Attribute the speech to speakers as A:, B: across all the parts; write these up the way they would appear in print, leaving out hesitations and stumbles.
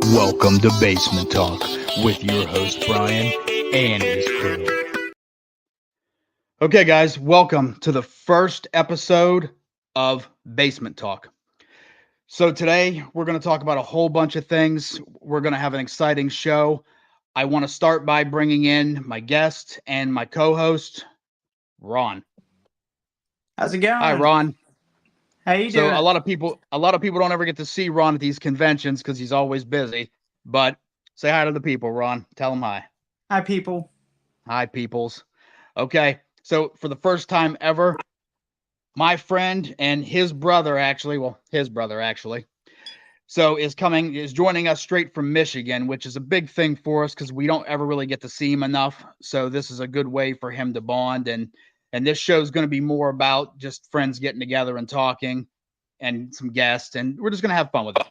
A: Welcome to Basement Talk with your host Brian and his crew. Okay, guys, welcome to the first episode of Basement Talk. So, today we're going to talk about a whole bunch of things. We're going to have an exciting show. I want to start by bringing in my guest and my co host, Ron.
B: How's it going?
A: Hi, Ron.
B: How you
A: So
B: doing?
A: a lot of people don't ever get to see Ron at these conventions because he's always busy. But say hi to the people, Ron. Tell them hi.
B: Hi, people.
A: Hi, peoples. Okay, so for the first time ever, my friend and his brother actually, so is joining us straight from Michigan, which is a big thing for us because we don't ever really get to see him enough. So this is a good way for him to bond, and this show is going to be more about just friends getting together and talking, and some guests, and we're just going to have fun with it.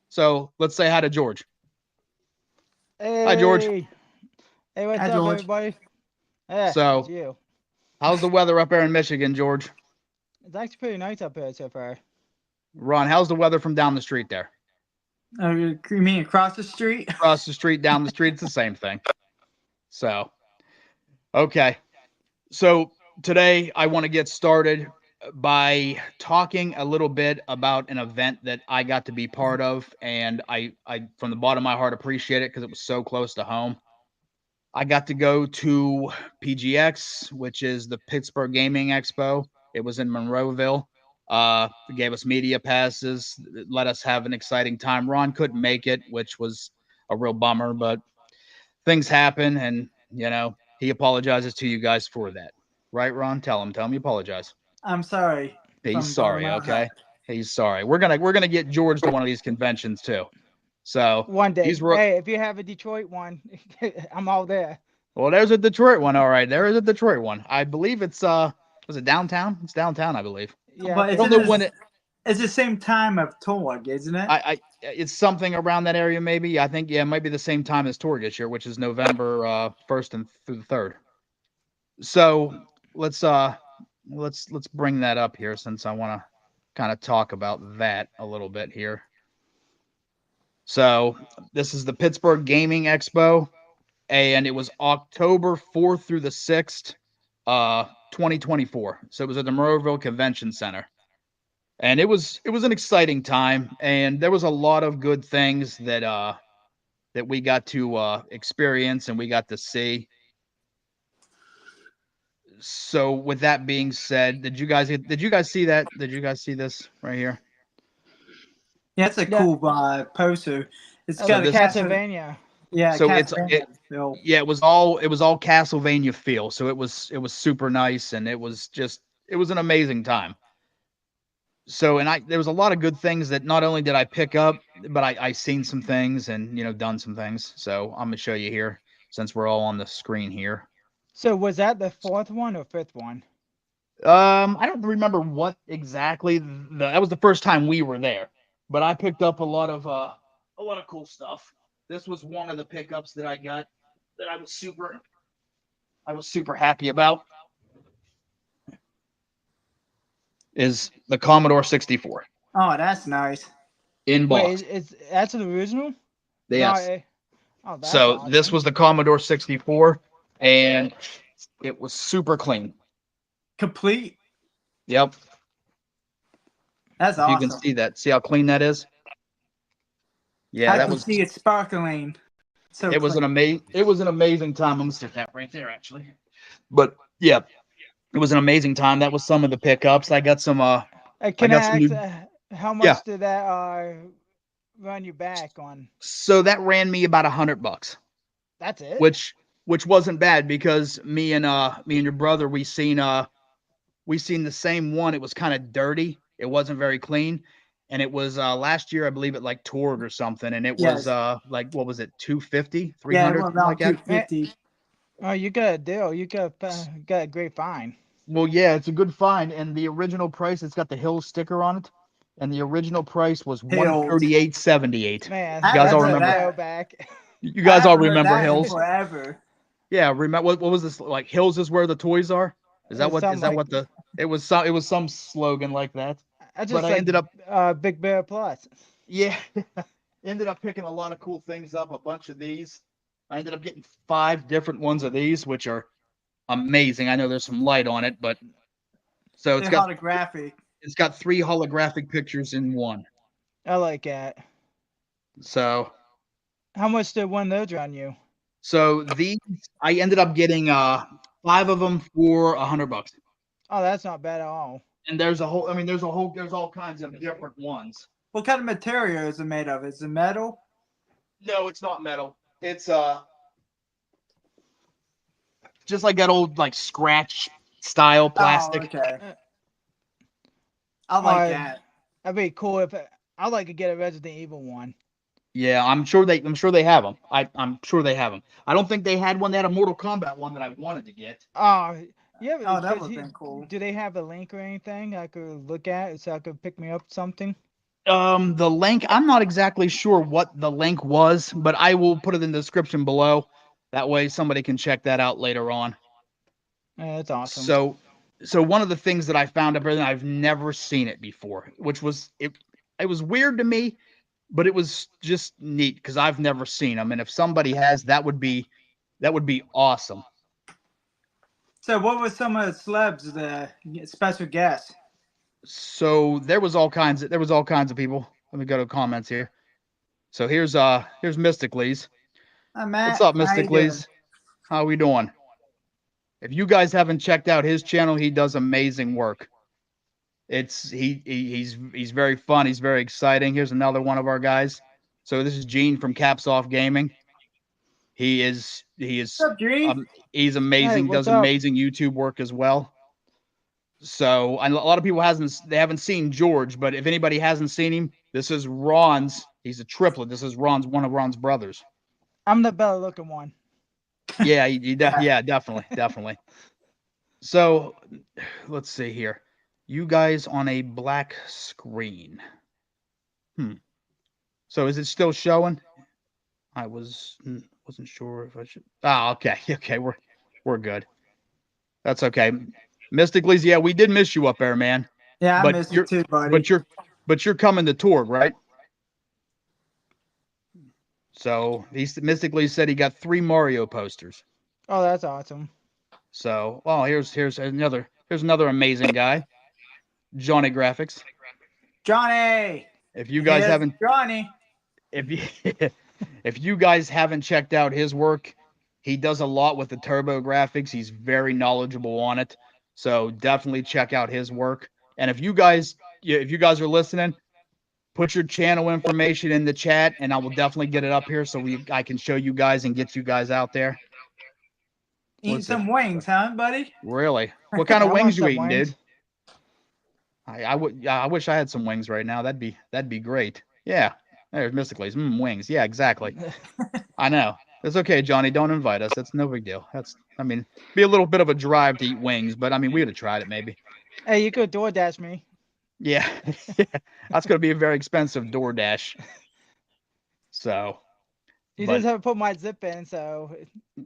A: So let's say hi to George.
C: Hey.
A: Hi, George.
C: Hey, what's
B: Hi,
C: up,
B: George.
C: everybody? Yeah,
A: So-
C: it's you.
A: How's the weather up there in Michigan, George?
C: It's actually pretty nice up here so far.
A: Ron, how's the weather from down the street there?
B: You mean across the street?
A: Across the street, down the street, it's the same thing. So, okay. So today I want to get started by talking a little bit about an event that I got to be part of, and I from the bottom of my heart appreciate it because it was so close to home. I got to go to PGX, which is the Pittsburgh Gaming Expo. It was in Monroeville. It gave us media passes, let us have an exciting time. Ron couldn't make it, which was a real bummer, but things happen, and he apologizes to you guys for that. Right, Ron? Tell him you apologize.
B: I'm sorry.
A: He's
B: From
A: sorry,
B: bottom of my
A: okay?
B: heart.
A: He's sorry. We're gonna get George to one of these conventions too. So
C: One day.
A: These were-
C: Hey, if you have a Detroit one, I'm all there.
A: well, there's a Detroit one. All right, there is a Detroit one. I believe it's was it downtown? It's downtown, I believe.
C: Yeah,
B: But
A: I
B: it's
A: don't
B: in
A: know when
B: the,
A: it.
B: it's the same time of Torg, isn't it?
A: It's something around that area, maybe. I think it might be the same time as Torg this year, which is November 1st and through the 3rd. So let's bring that up here since I want to kind of talk about that a little bit here. So this is the Pittsburgh Gaming Expo, and it was October 4th through the 6th, 2024. So it was at the Monroeville Convention Center. And it was an exciting time, and there was a lot of good things that we got to experience and we got to see. So with that being said, did you guys see that? Did you guys see this right here?
B: Yeah, it's a
C: Yeah.
B: cool poster. It's
C: Oh,
B: got a
A: this-
C: Castlevania.
B: Yeah,
A: So
B: Castlevania feel.
A: Yeah, it was all Castlevania feel. So it was super nice, and it was an amazing time. So there was a lot of good things that not only did I pick up, but I seen some things and done some things. So I'm gonna show you here since we're all on the screen here.
C: So was that the fourth one or fifth one?
A: I don't remember what exactly that was the first time we were there, but I picked up a lot of cool stuff. This was one of the pickups that I got that I was super happy about. Is the Commodore 64
B: Oh, that's nice.
A: in box?
C: Wait, is that's the original?
A: Yes.
C: No, oh, that's
A: So
C: awesome.
A: this was the Commodore 64, and it was super clean.
B: Complete.
A: Yep.
B: That's
A: If
B: awesome.
A: you can see that. See how clean that is? Yeah,
B: I
A: that
B: can
A: was.
B: see it sparkling. So
A: It was
B: clean.
A: an amazing time. I'm gonna stick that right there, actually. But yeah, it was an amazing time. That was some of the pickups. I got some.
C: Can I
A: got some
C: ask
A: new-
C: how much
A: Yeah.
C: did that run you back on?
A: So that ran me about $100,
C: That's it.
A: which wasn't bad because me and your brother we seen the same one. It was kind of dirty. It wasn't very clean. And it was last year, I believe, at like Torg or something. And it was
B: Yes.
A: like, what was it, 250,
B: Yeah,
A: 300,
B: it was
A: something like
B: around
A: that?
B: 250.
C: Oh, you got a deal. You got a great find.
A: Well, yeah, it's a good find. And the original price, it's got the Hills sticker on it. And the original price was
B: Hills.
A: $138.78.
C: Man,
B: I
A: You guys all
C: that's a
A: remember?
C: deal back.
A: You guys
B: I
A: all
B: haven't heard
A: remember
B: that in
A: Hills?
B: forever.
A: Yeah, remember what was this like? Hills is where the toys are. Is that
C: It's
A: what? Is
C: something
A: that
C: like-
A: what the? It was some slogan like that.
C: I just
A: But I
C: like
A: ended up.
C: Big Bear Plus.
A: Yeah. ended up picking a lot of cool things up, a bunch of these. I ended up getting 5 different ones of these, which are amazing. I know there's some light on it, but so
B: They're holographic.
A: it's got 3 holographic pictures in one.
C: I like that.
A: So
C: How much did one of those run you?
A: so these I ended up getting 5 of them for $100.
C: Oh, that's not bad at all.
A: And there's all kinds of different ones.
B: What kind of material is it made of? Is it metal?
A: No, it's not metal. It's just like that old like scratch style plastic.
B: Oh, okay. I like that.
C: That'd be cool if I'd like to get a Resident Evil one.
A: Yeah, I'm sure they have them. I'm sure they have them. I don't think they had one. They had a Mortal Kombat one that I wanted to get.
C: Oh, yeah.
B: Oh, that
C: because
B: would've been cool.
C: Do they have a link or anything I could look at so I could pick me up something?
A: The link, I'm not exactly sure what the link was, but I will put it in the description below. That way somebody can check that out later on.
C: Yeah, that's awesome.
A: So one of the things that I found up there, I've never seen it before, which was it was weird to me, but it was just neat because I've never seen them. And if somebody has, that would be awesome.
B: So what were some of the celebs, the special guests?
A: So there was all kinds of people. Let me go to comments here. So here's Mysticles.
B: Hi, Matt.
A: What's up,
B: How you
A: Mysticles? How we doing? If you guys haven't checked out his channel, he does amazing work. He's very fun. He's very exciting. Here's another one of our guys. So this is Gene from Caps Off Gaming. What's
B: up, Gene?
A: He's amazing.
C: Hey,
A: does
C: what's up?
A: amazing YouTube work as well. So a lot of people haven't seen George, but if anybody hasn't seen him, this is Ron's. He's a triplet. This is one of Ron's brothers.
C: I'm the better looking one.
A: Yeah, yeah, definitely. So let's see here. You guys on a black screen. So is it still showing? I wasn't sure if I should. Okay. Okay, we're good. That's okay. Mysticles, yeah, we did miss you up there, man.
B: Yeah, I
A: but
B: missed you too, buddy.
A: But you're coming to tour, right? So Mystically said he got 3 Mario posters.
C: Oh, that's awesome.
A: So, here's another amazing guy, Johnny Graphics.
B: Johnny.
A: If you guys
B: Yes,
A: haven't,
B: Johnny.
A: if you guys haven't checked out his work, he does a lot with the Turbo Graphics. He's very knowledgeable on it. So definitely check out his work. And if you guys are listening, put your channel information in the chat, and I will definitely get it up here so I can show you guys and get you guys out there.
B: Eat some wings, huh, buddy?
A: Really? What kind of
C: I
A: wings
C: want
A: you
C: some
A: eating,
C: wings.
A: dude? I wish I had some wings right now. That'd be great. Yeah. There's Mysticles. Wings. Yeah, exactly. I know. It's okay, Johnny. Don't invite us. That's no big deal. Be a little bit of a drive to eat wings, but we would have tried it maybe.
C: Hey, you could DoorDash me.
A: Yeah. That's going to be a very expensive DoorDash. So.
C: You just have to put my zip in, so.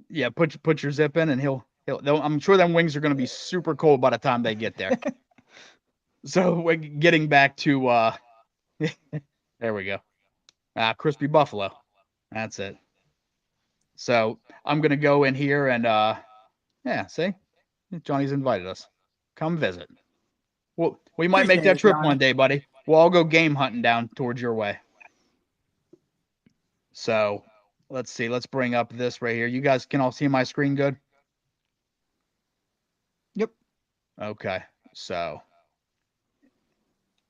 A: Yeah, put your zip in, and I'm sure them wings are going to be super cold by the time they get there. So we're getting back to there we go. Crispy Buffalo. That's it. So I'm gonna go in here and yeah, see? Johnny's invited us. Come visit. Well, we might make that trip one day, buddy. We'll all go game hunting down towards your way. So let's see. Let's bring up this right here. You guys can all see my screen good?
C: Yep.
A: Okay. So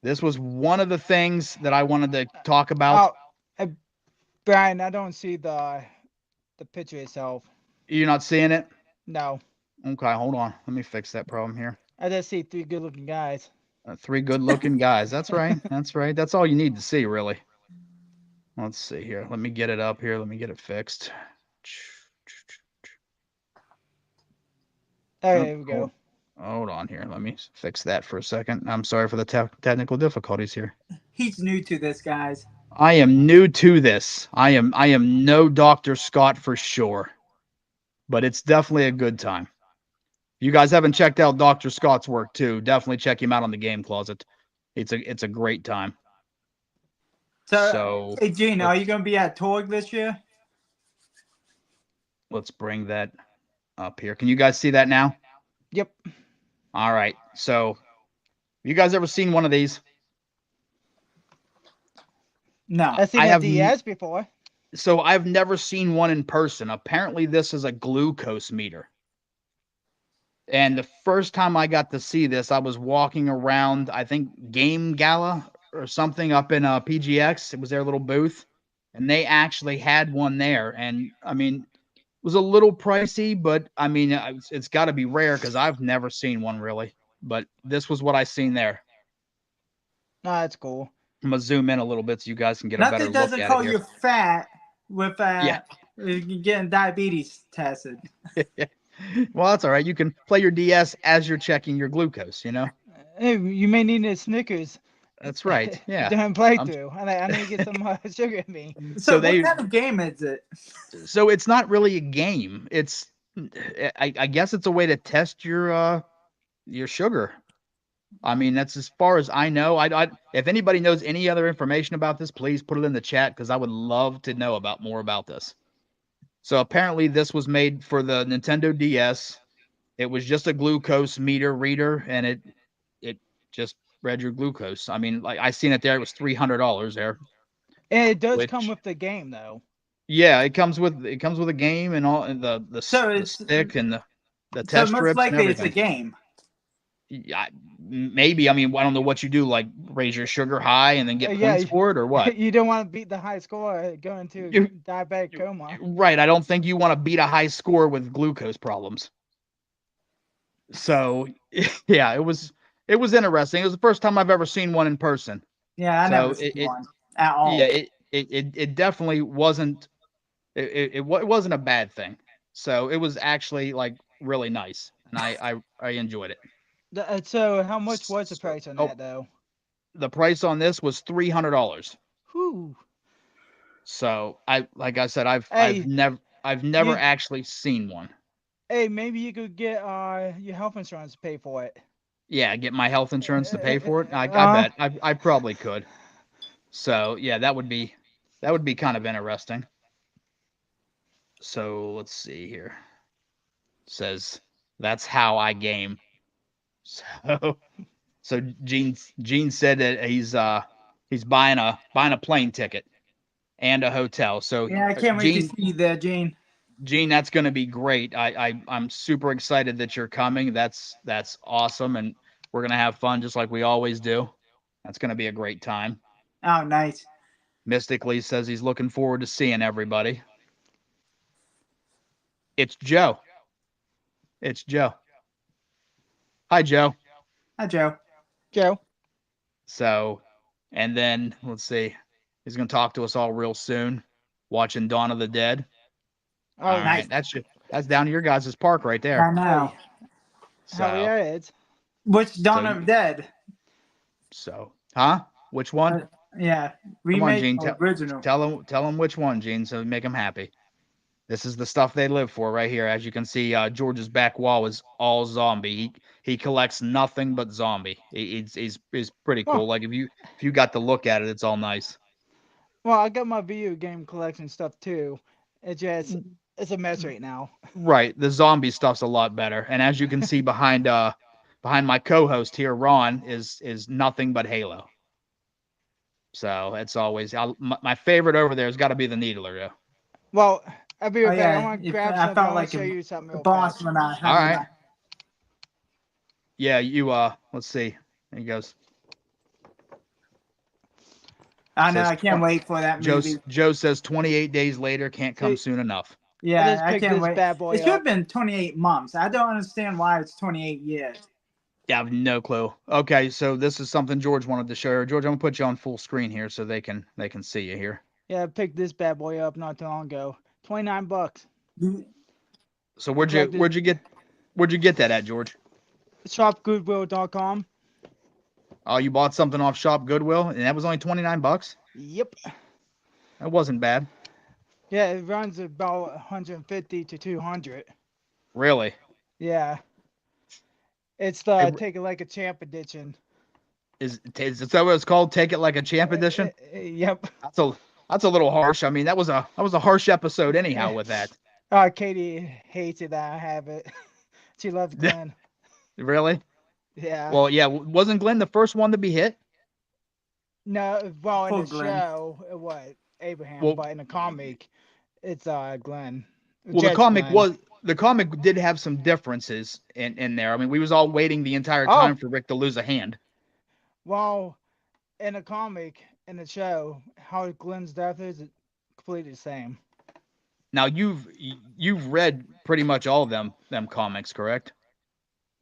A: this was one of the things that I wanted to talk about.
C: Oh, Brian, I don't see the picture itself.
A: You're not seeing it?
C: No.
A: Okay, hold on. Let me fix that problem here.
C: I just see 3 good-looking guys.
A: 3 good-looking guys. That's right. That's right. That's all you need to see, really. Let's see here. Let me get it up here. Let me get it fixed.
C: There we go.
A: Hold on here. Let me fix that for a second. I'm sorry for the technical difficulties here.
B: He's new to this, guys.
A: I am new to this. I am no Dr. Scott for sure, but it's definitely a good time. If you guys haven't checked out Dr. Scott's work too, definitely check him out on the Game Closet. It's a great time.
B: So, hey, Gene, are
A: let's-
B: you going to be at Torg this year?
A: let's bring that up here. Can you guys see that now?
C: Yep.
A: All right. So, you guys ever seen one of these?
B: No.
C: I've seen
A: I
C: a
A: have
C: DS before.
A: So I've never seen one in person. Apparently, this is a glucose meter. And the first time I got to see this, I was walking around, I think Game Gala or something up in PGX. It was their little booth, and they actually had one there. And I mean, it was a little pricey, but I mean, it's got to be rare because I've never seen one really. But this was what I seen there.
C: No, that's cool.
A: I'm gonna zoom in a little bit so you guys can get a better
B: Nothing
A: look
B: doesn't
A: at
B: call
A: it here.
B: you fat with
A: Yeah.
B: getting diabetes tested.
A: Well, that's all right. You can play your DS as you're checking your glucose, you know?
C: Hey, you may need a Snickers.
A: That's right. Yeah.
C: During playthrough. I need to get some sugar in me.
B: So,
A: they-
B: what kind of game is it?
A: So it's not really a game. It's I guess it's a way to test your sugar. I mean, that's as far as I know. I if anybody knows any other information about this, please put it in the chat because I would love to know about more about this. So apparently this was made for the Nintendo DS. It was just a glucose meter reader, and it just read your glucose. I mean, like I seen it there. It was $300 there.
C: And it does
A: Which-
C: come with the game though.
A: Yeah, it comes with a game and all, and the
B: So
A: the
B: it's-
A: stick and the
B: So,
A: test
B: most
A: strips and
B: likely it's a
A: everything.
B: game.
A: Yeah, maybe. I mean, I don't know what you do, like raise your sugar high and then get
C: Yeah,
A: points for it, or what?
C: You don't want to beat the high score going to
A: You-
C: diabetic coma.
A: Right. I don't think you want to beat a high score with glucose problems. So yeah, it was interesting. It was the first time I've ever seen one in person.
B: Yeah, I
A: So
B: never seen one at all.
A: Yeah, it definitely wasn't. It wasn't a bad thing. So it was actually like really nice, and I enjoyed it.
C: So how much was the price on
A: Oh.
C: that though?
A: The price on this was $300.
C: Whew.
A: So like I said, I've
C: Hey,
A: never
C: you-
A: actually seen one.
C: Hey, maybe you could get your health insurance to pay for it.
A: Yeah, get my health insurance to pay for it. I
C: Uh-huh.
A: bet I probably could. So yeah, that would be kind of interesting. So let's see here. Says that's how I game. So Gene said that he's buying a plane ticket and a hotel. So
B: Yeah, I can't wait
A: Gene,
B: to see you there, Gene.
A: Gene, that's going to be great. I'm super excited that you're coming. That's awesome, and we're gonna have fun just like we always do. That's going to be a great time.
B: Oh, nice.
A: Mystically says he's looking forward to seeing everybody. It's Joe. It's Joe. Hi, Joe.
B: Hi, Joe.
C: Joe.
A: So, and then let's see, he's going to talk to us all real soon. Watching Dawn of the Dead.
C: Oh,
A: All
B: nice.
A: right, that's down to your guys' park right there.
B: I know.
C: Hell
A: So,
C: yeah, it's.
B: Which Dawn
A: So
B: of the Dead?
A: huh? Which one?
B: Yeah,
A: Come on,
B: remake
A: Gene.
B: or original?
A: Tell them which one, Gene, so make them happy. This is the stuff they live for right here. As you can see, George's back wall is all zombie. He collects nothing but zombie. He's pretty cool.
C: Well-
A: Like if you got to look at it, it's all nice.
C: Well, I got my video game collection stuff too. It's a mess right now.
A: Right, the zombie stuff's a lot better. And as you can see behind my co-host here, Ron is nothing but Halo. So it's always my favorite over there has got to be the Needler. Yeah.
C: Well, I'll be right
B: Oh,
C: back.
B: yeah,
C: I want to
B: if-
C: grab
B: I
C: something.
B: felt
C: I want
B: like
C: to show
B: a-
C: you something
B: The
C: real
B: boss
C: fast.
B: when I had
A: All right.
B: that.
A: Yeah, you let's see. There he goes.
B: I know.
A: Says
B: I can't wait for that movie.
A: Joe says 28 days later can't come
C: Hey.
A: soon enough.
B: Yeah,
C: just
B: I
C: picked
B: can't
C: this
B: wait.
C: bad boy
B: It should have
C: up.
B: been 28 months. I don't understand why it's 28 years.
A: Yeah, I have no clue. Okay, so this is something George wanted to show. George, I'm gonna put you on full screen here so they can see you here.
C: Yeah, I picked this bad boy up not too long ago. $29.
A: So where'd you get that at, George?
C: Shopgoodwill.com.
A: Oh, you bought something off Shop Goodwill, and that was only $29.
C: Yep.
A: That wasn't bad.
C: Yeah, it runs about 150 to 200.
A: Really?
C: Yeah. It's the
A: Hey,
C: Take It Like a Champ edition.
A: Is that what it's called? Take It Like a Champ edition?
C: Yep.
A: That's a little harsh. I mean, that was a harsh episode anyhow with that.
C: Katie hates it that I have it. She loves Glenn.
A: Really?
C: Yeah.
A: Well, yeah. Wasn't Glenn the first one to be hit?
C: No, well, in
B: Poor
C: the
B: Glenn.
C: show, it was Abraham,
A: Well-
C: but in the comic, it's Glenn.
A: Well,
C: Judge Glenn.
A: the comic did have some differences in there. I mean, we was all waiting the entire
C: Oh.
A: time for Rick to lose a hand.
C: Well, in the comic, in the show, how Glenn's death is completely the same.
A: Now you've read pretty much all of them comics, correct?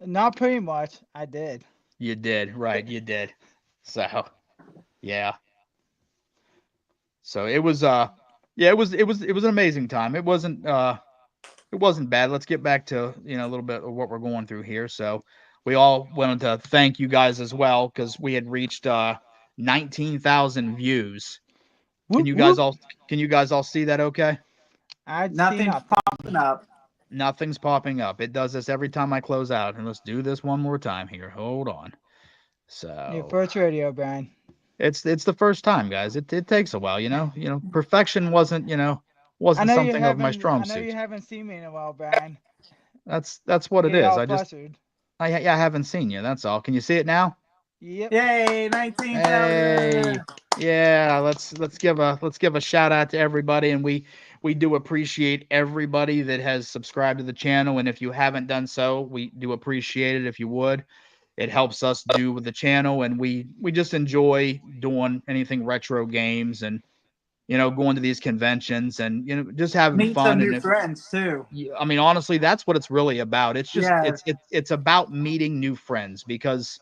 C: Not pretty much. I did.
A: You did, right? You did. So, yeah. So it was it was an amazing time. It wasn't bad. Let's get back to, a little bit of what we're going through here. So, we all wanted to thank you guys as well because we had reached 19,000 views. Can you guys all see that okay?
C: I'd see
B: Nothing's
C: nothing.
B: popping up.
A: Nothing's popping up. It does this every time I close out. And let's do this one more time here. Hold on.
C: Your
A: So
C: first radio, Brian.
A: it's the first time, guys. It takes a while, perfection wasn't
C: I
A: wasn't
C: know you
A: something of my
C: haven't.
A: strong
C: I know you
A: suit.
C: haven't seen me in a while, Brian.
A: That's what it
C: Get
A: is.
C: all
A: I just
C: flustered.
A: I haven't seen you. That's all. Can you see it now?
C: Yep.
B: Yay, 19,000.
A: Hey, yeah. Let's give a shout out to everybody, and we do appreciate everybody that has subscribed to the channel. And if you haven't done so, we do appreciate it if you would. It helps us do with the channel, and we just enjoy doing anything retro games and going to these conventions and just having
B: Meet
A: fun.
B: some new
A: And
B: friends too.
A: I mean, honestly, that's what it's really about. It's just
B: Yeah.
A: it's about meeting new friends, because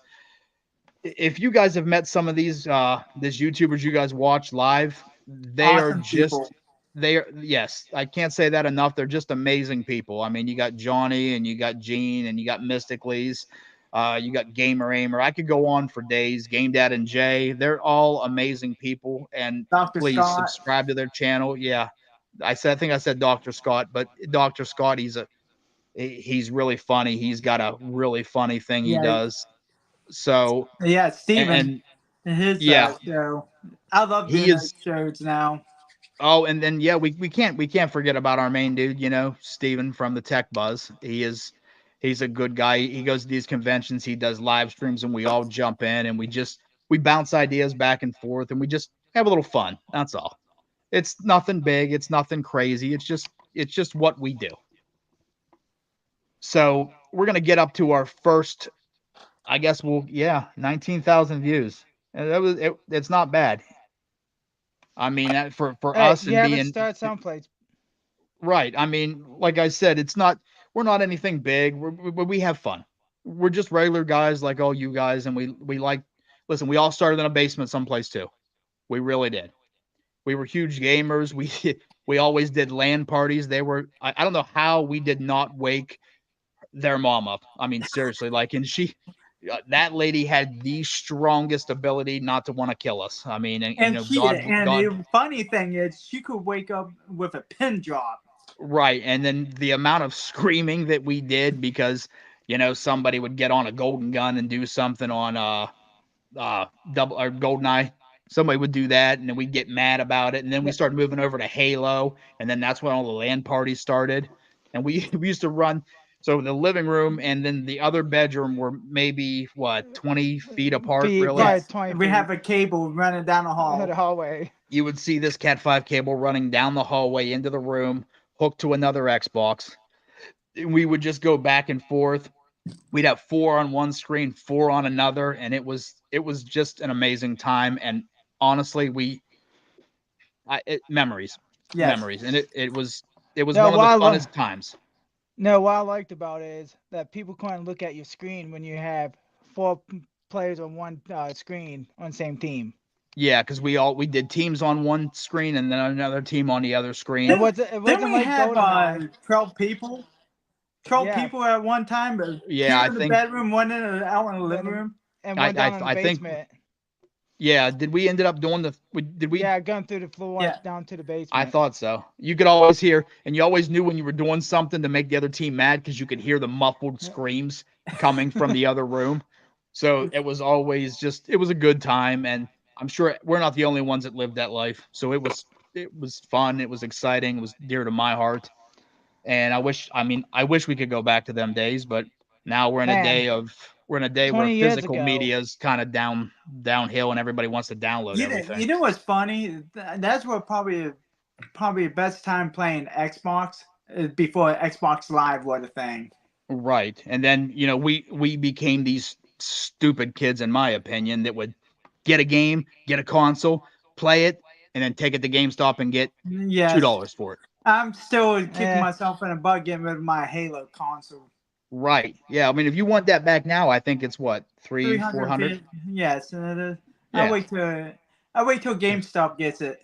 A: if you guys have met some of these YouTubers you guys watch live, they are
B: Awesome
A: just
B: people.
A: yes, I can't say that enough. They're just amazing people. I mean, you got Johnny and you got Gene and you got Mysticles. You got Gamer Aimer. I could go on for days. Game Dad and Jay. They're all amazing people. And
B: Dr.
A: please
B: Scott.
A: subscribe to their channel. Yeah. I think I said Dr. Scott, but Dr. Scott, he's really funny. He's got a really funny thing he
B: Yeah.
A: does. So,
B: Yeah, Steven.
A: and
B: His
A: yeah.
B: show. I love
A: He
B: doing
A: is-
B: those shows now.
A: oh, and then we can't forget about our main dude, Steven from the Tech Buzz. He's a good guy. He goes to these conventions, he does live streams, and we all jump in and we bounce ideas back and forth, and we just have a little fun. That's all. It's nothing big, it's nothing crazy. It's just what we do. So we're gonna get up to our first, I guess 19,000 views. And it's not bad. I mean, that for
C: Hey,
A: us
C: you
A: and
C: haven't
A: being
C: started someplace.
A: right. I mean, like I said, we're not anything big. We have fun. We're just regular guys like all you guys, and we like. Listen, we all started in a basement someplace too. We really did. We were huge gamers. We always did LAN parties. I don't know how we did not wake their mom up. I mean, seriously, and that lady had the strongest ability not to want to kill us. I mean,
B: And
A: God,
B: the funny thing is, she could wake up with a pin drop.
A: right. And then the amount of screaming that we did because, somebody would get on a golden gun and do something on double or GoldenEye. Somebody would do that, and then we'd get mad about it. And then we started moving over to Halo, and then that's when all the LAN parties started. And we used to run. So the living room and then the other bedroom were maybe 20 feet apart, really.
C: Right,
B: Yes,
C: 20
B: we
C: feet.
B: have a cable running down the hall.
C: The hallway.
A: You would see this Cat 5 cable running down the hallway into the room, hooked to another Xbox. We would just go back and forth. We'd have 4 on one screen, 4 on another, and it was just an amazing time. And honestly, memories,
B: Yes.
A: memories, and it was one of
C: No,
A: the
C: what I
A: funnest times.
C: No, what I liked about it is that people couldn't look at your screen when you have 4 players on one screen on the same team.
A: Yeah, because we did teams on one screen and then another team on the other screen.
C: It wasn't
B: Didn't we
C: like
B: have
C: GoldenEye.
B: 12 people? 12
C: Yeah.
B: people at one time, but
A: Yeah,
B: two
A: I
B: in the
A: think-
B: bedroom, one out in the living room.
C: And
A: I-
C: one down in the
A: I think-
C: basement.
A: Yeah, did we ended up doing did we?
C: Yeah, going through the floor
B: Yeah.
C: down to the basement.
A: I thought so. You could always hear, and you always knew when you were doing something to make the other team mad because you could hear the muffled screams coming from the other room. So it was always just it was a good time, and I'm sure we're not the only ones that lived that life. So it was fun, it was exciting, it was dear to my heart. And I wish we could go back to them days, but now
C: Man,
A: we're in a day where
C: 20 years
A: physical
C: ago.
A: media is kind of downhill and everybody wants to download everything.
B: You know what's funny? That's what probably the best time playing Xbox before Xbox Live was a thing.
A: Right. And then, we became these stupid kids, in my opinion, that would get a game, get a console, play it, and then take it to GameStop and get
B: Yes,
A: $2 for it.
B: I'm still kicking
C: Eh.
B: myself in the butt getting rid of my Halo console.
A: Right. Yeah. I mean, if you want that back now, I think it's what, 400?
B: Yes,
A: Yeah.
B: I'll wait till GameStop gets it.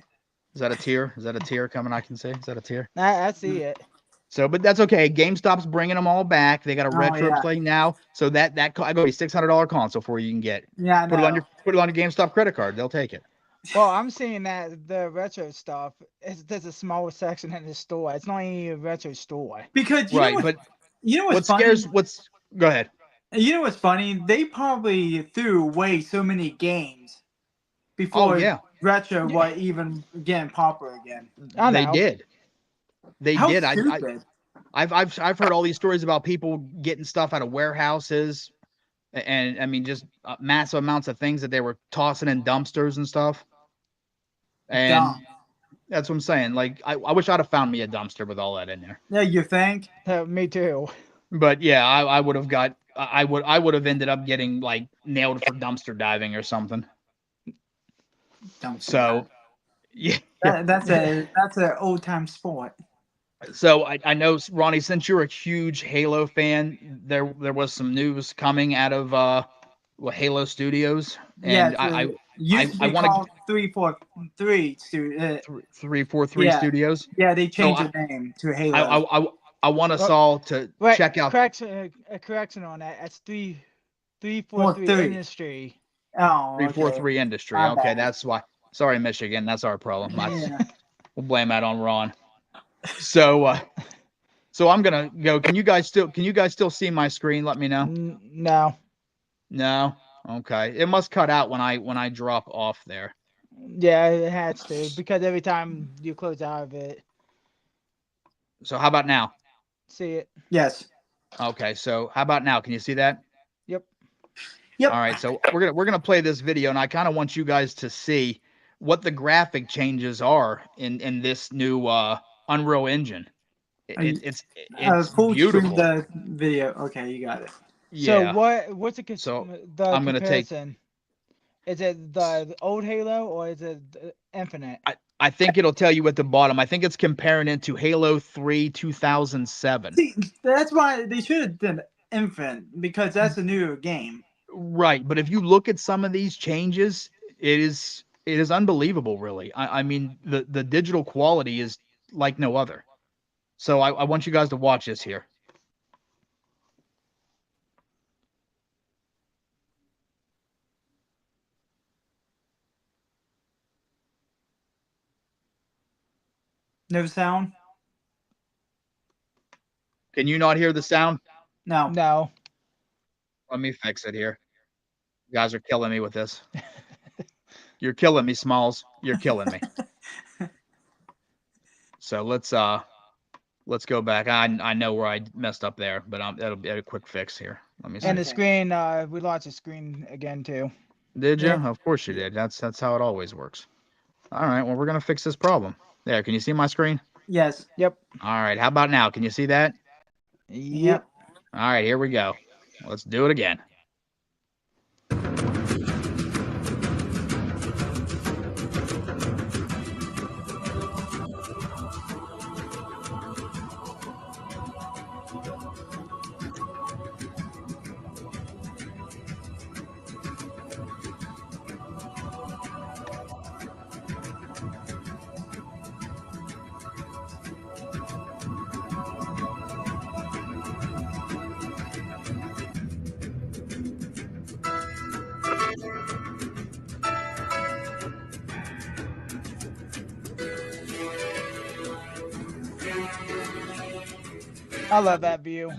A: Is that a tier? Is that a tier coming? I can say. Is that a tier?
C: I see it.
A: So, but that's okay. GameStop's bringing them all back. They got a retro
B: yeah.
A: play now. So I go a $600 console for you can get.
B: Yeah, I
A: Put it on
B: know.
A: your GameStop credit card. They'll take it.
C: Well, I'm seeing that the retro stuff there's a smaller section in the store. It's not even a retro store.
B: Because
A: Right, but
B: you know
A: what
B: what's funny?
A: scares? Go ahead.
B: You know what's funny? They probably threw away so many games before
A: yeah.
B: retro was even getting popular again.
C: I
A: They
C: know.
A: did. They
B: How
A: did.
B: stupid.
A: I've heard all these stories about people getting stuff out of warehouses, and I mean just massive amounts of things that they were tossing in dumpsters and stuff. And
B: Dumb.
A: that's what I'm saying. Like I wish I'd have found me a dumpster with all that in there.
B: Yeah, you think?
C: Me too.
A: But yeah, I would have got. I would have ended up getting like nailed for dumpster diving or something.
B: Dumb.
A: So yeah.
B: That's an old time sport.
A: So I know, Ronnie, since you're a huge Halo fan, there was some news coming out of Halo Studios, and
B: Yeah, used to be
A: wanna-
B: called 343
A: 343
B: Yeah.
A: Studios.
B: Yeah, they changed
A: So
B: the name to Halo.
A: I want us all to
C: Wait,
A: check out.
C: correction on that. That's 343
B: 3.
C: Industry.
B: Oh,
A: 343 Industry.
B: My
A: Okay,
B: bad.
A: that's why. Sorry, Michigan. That's our problem.
B: Yeah.
A: We'll blame that on Ron. So I'm gonna go. Can you guys still see my screen? Let me know.
C: No.
A: No. Okay. It must cut out when I drop off there.
C: Yeah, it has to because every time you close out of it,
A: So how about now?
C: see it.
B: Yes.
A: Okay. So how about now? Can you see that?
C: Yep.
B: Yep.
A: All right. So we're gonna play this video, and I kind of want you guys to see what the graphic changes are in this new Unreal Engine. It's
B: Full
A: beautiful.
B: screen the video. Okay, you got it.
A: Yeah.
C: So what's the
A: So,
C: the
A: I'm gonna take-
C: comparison? Is it the old Halo or is it Infinite?
A: I think it'll tell you at the bottom. I think it's comparing it to Halo 3 2007.
B: See, that's why they should have done Infinite because that's a newer game.
A: Right, but if you look at some of these changes, it is unbelievable, really. I mean, the digital quality is like no other. So I want you guys to watch this here.
B: No sound?
A: Can you not hear the sound?
B: No.
C: No.
A: Let me fix it here. You guys are killing me with this. You're killing me, Smalls. You're killing me. So let's go back. I know where I messed up there, but it'll be a quick fix here. Let me see.
C: And the
B: Okay.
C: screen, we launched the screen again too.
A: Did you?
B: Yeah.
A: Of course you did. That's how it always works. All right. Well, we're gonna fix this problem. There. Can you see my screen?
B: Yes.
C: Yep.
A: All right. How about now? Can you see that?
B: Yep.
A: All right. Here we go. Let's do it again.
C: I love that view.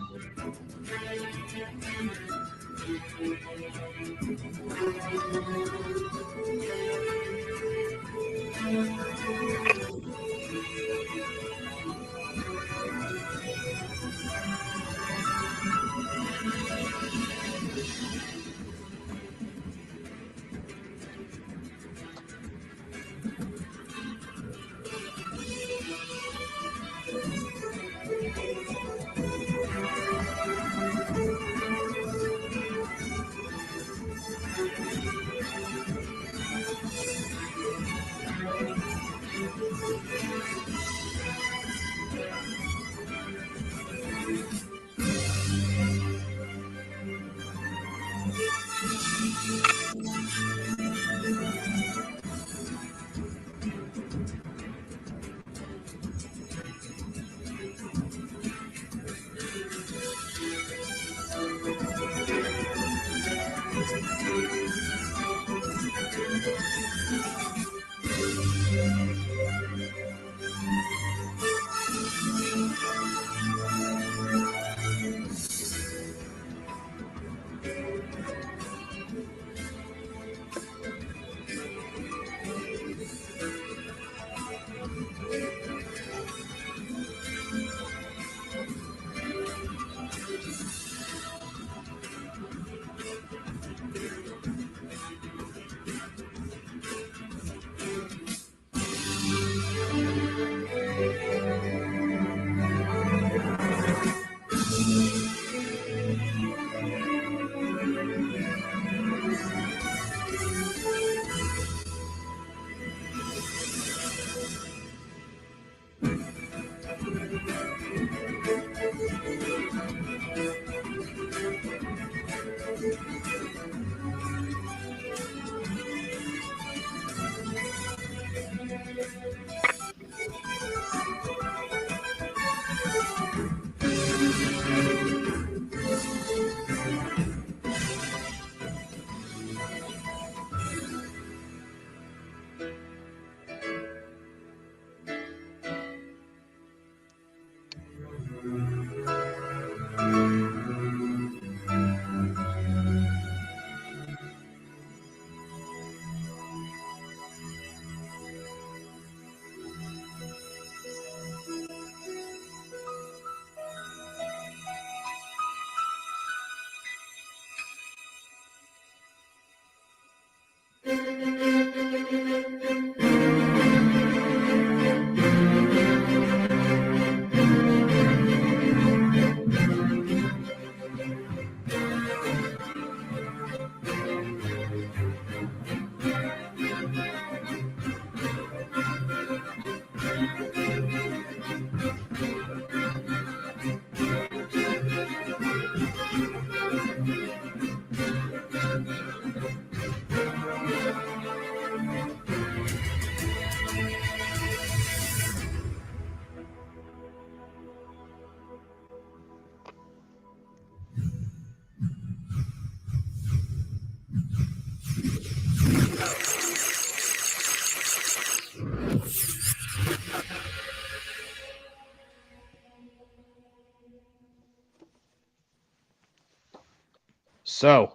A: So,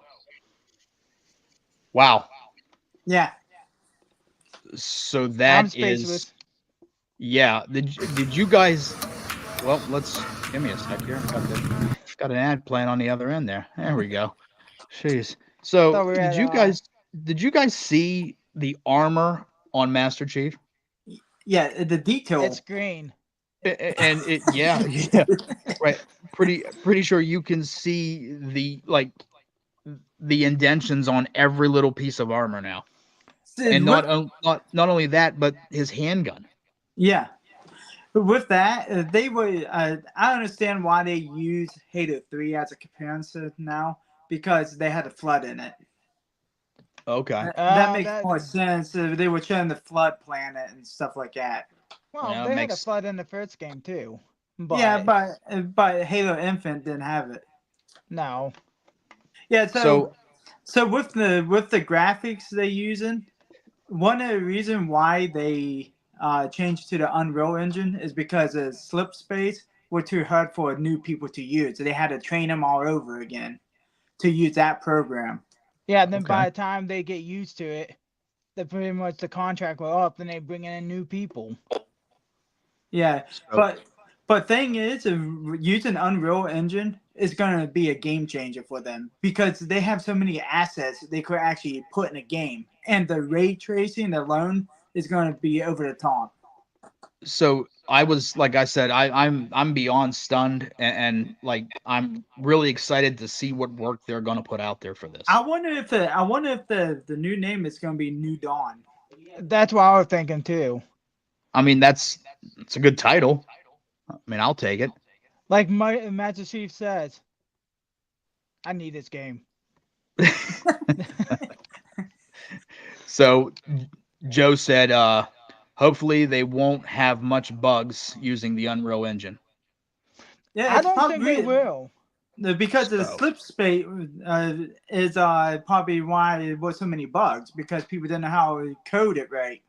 A: wow.
B: Yeah.
A: So
C: I'm
A: that
C: speechless.
A: is, yeah. Did you guys? Well, let's give me a sec here. Got an ad playing on the other end there. There we go. Jeez. So
C: Thought we were
A: did you guys see the armor on Master Chief?
B: Yeah. The detail.
C: It's green.
A: And it, yeah, yeah, right. Pretty sure you can see the indentions on every little piece of armor now. And not only that, but his handgun.
B: Yeah. With that, they were. I understand why they use Halo 3 as a comparison now because they had a flood in it.
A: Okay.
B: That makes more sense. They were showing the flood planet and stuff like that.
C: Well,
A: Yeah,
C: they had a flood in the first game too. But
B: yeah, but Halo Infinite didn't have it.
C: No.
B: Yeah, so with the graphics they're using, one of the reasons why they changed to the Unreal Engine is because the slip space were too hard for new people to use. So they had to train them all over again to use that program.
C: Yeah, then
A: Okay.
C: by the time they get used to it, they pretty much the contract will up, and they bring in new people.
B: Yeah,
A: So,
B: but thing is, using Unreal Engine is gonna be a game changer for them because they have so many assets they could actually put in a game, and the ray tracing alone is gonna be over the top.
A: so I was like I said, I'm beyond stunned, and like I'm really excited to see what work they're gonna put out there for this.
B: I wonder if the new name is gonna be New Dawn.
C: That's what I was thinking too.
A: I mean, it's a good title. I mean, I'll take it.
C: Like Master Chief says, I need this game.
A: So Joe said, hopefully they won't have much bugs using the Unreal Engine.
B: Yeah,
C: I
B: it's
C: don't
B: not
C: think they
B: real
C: will.
B: because the
A: So,
B: slip space is probably why it was so many bugs because people didn't know how to code it right.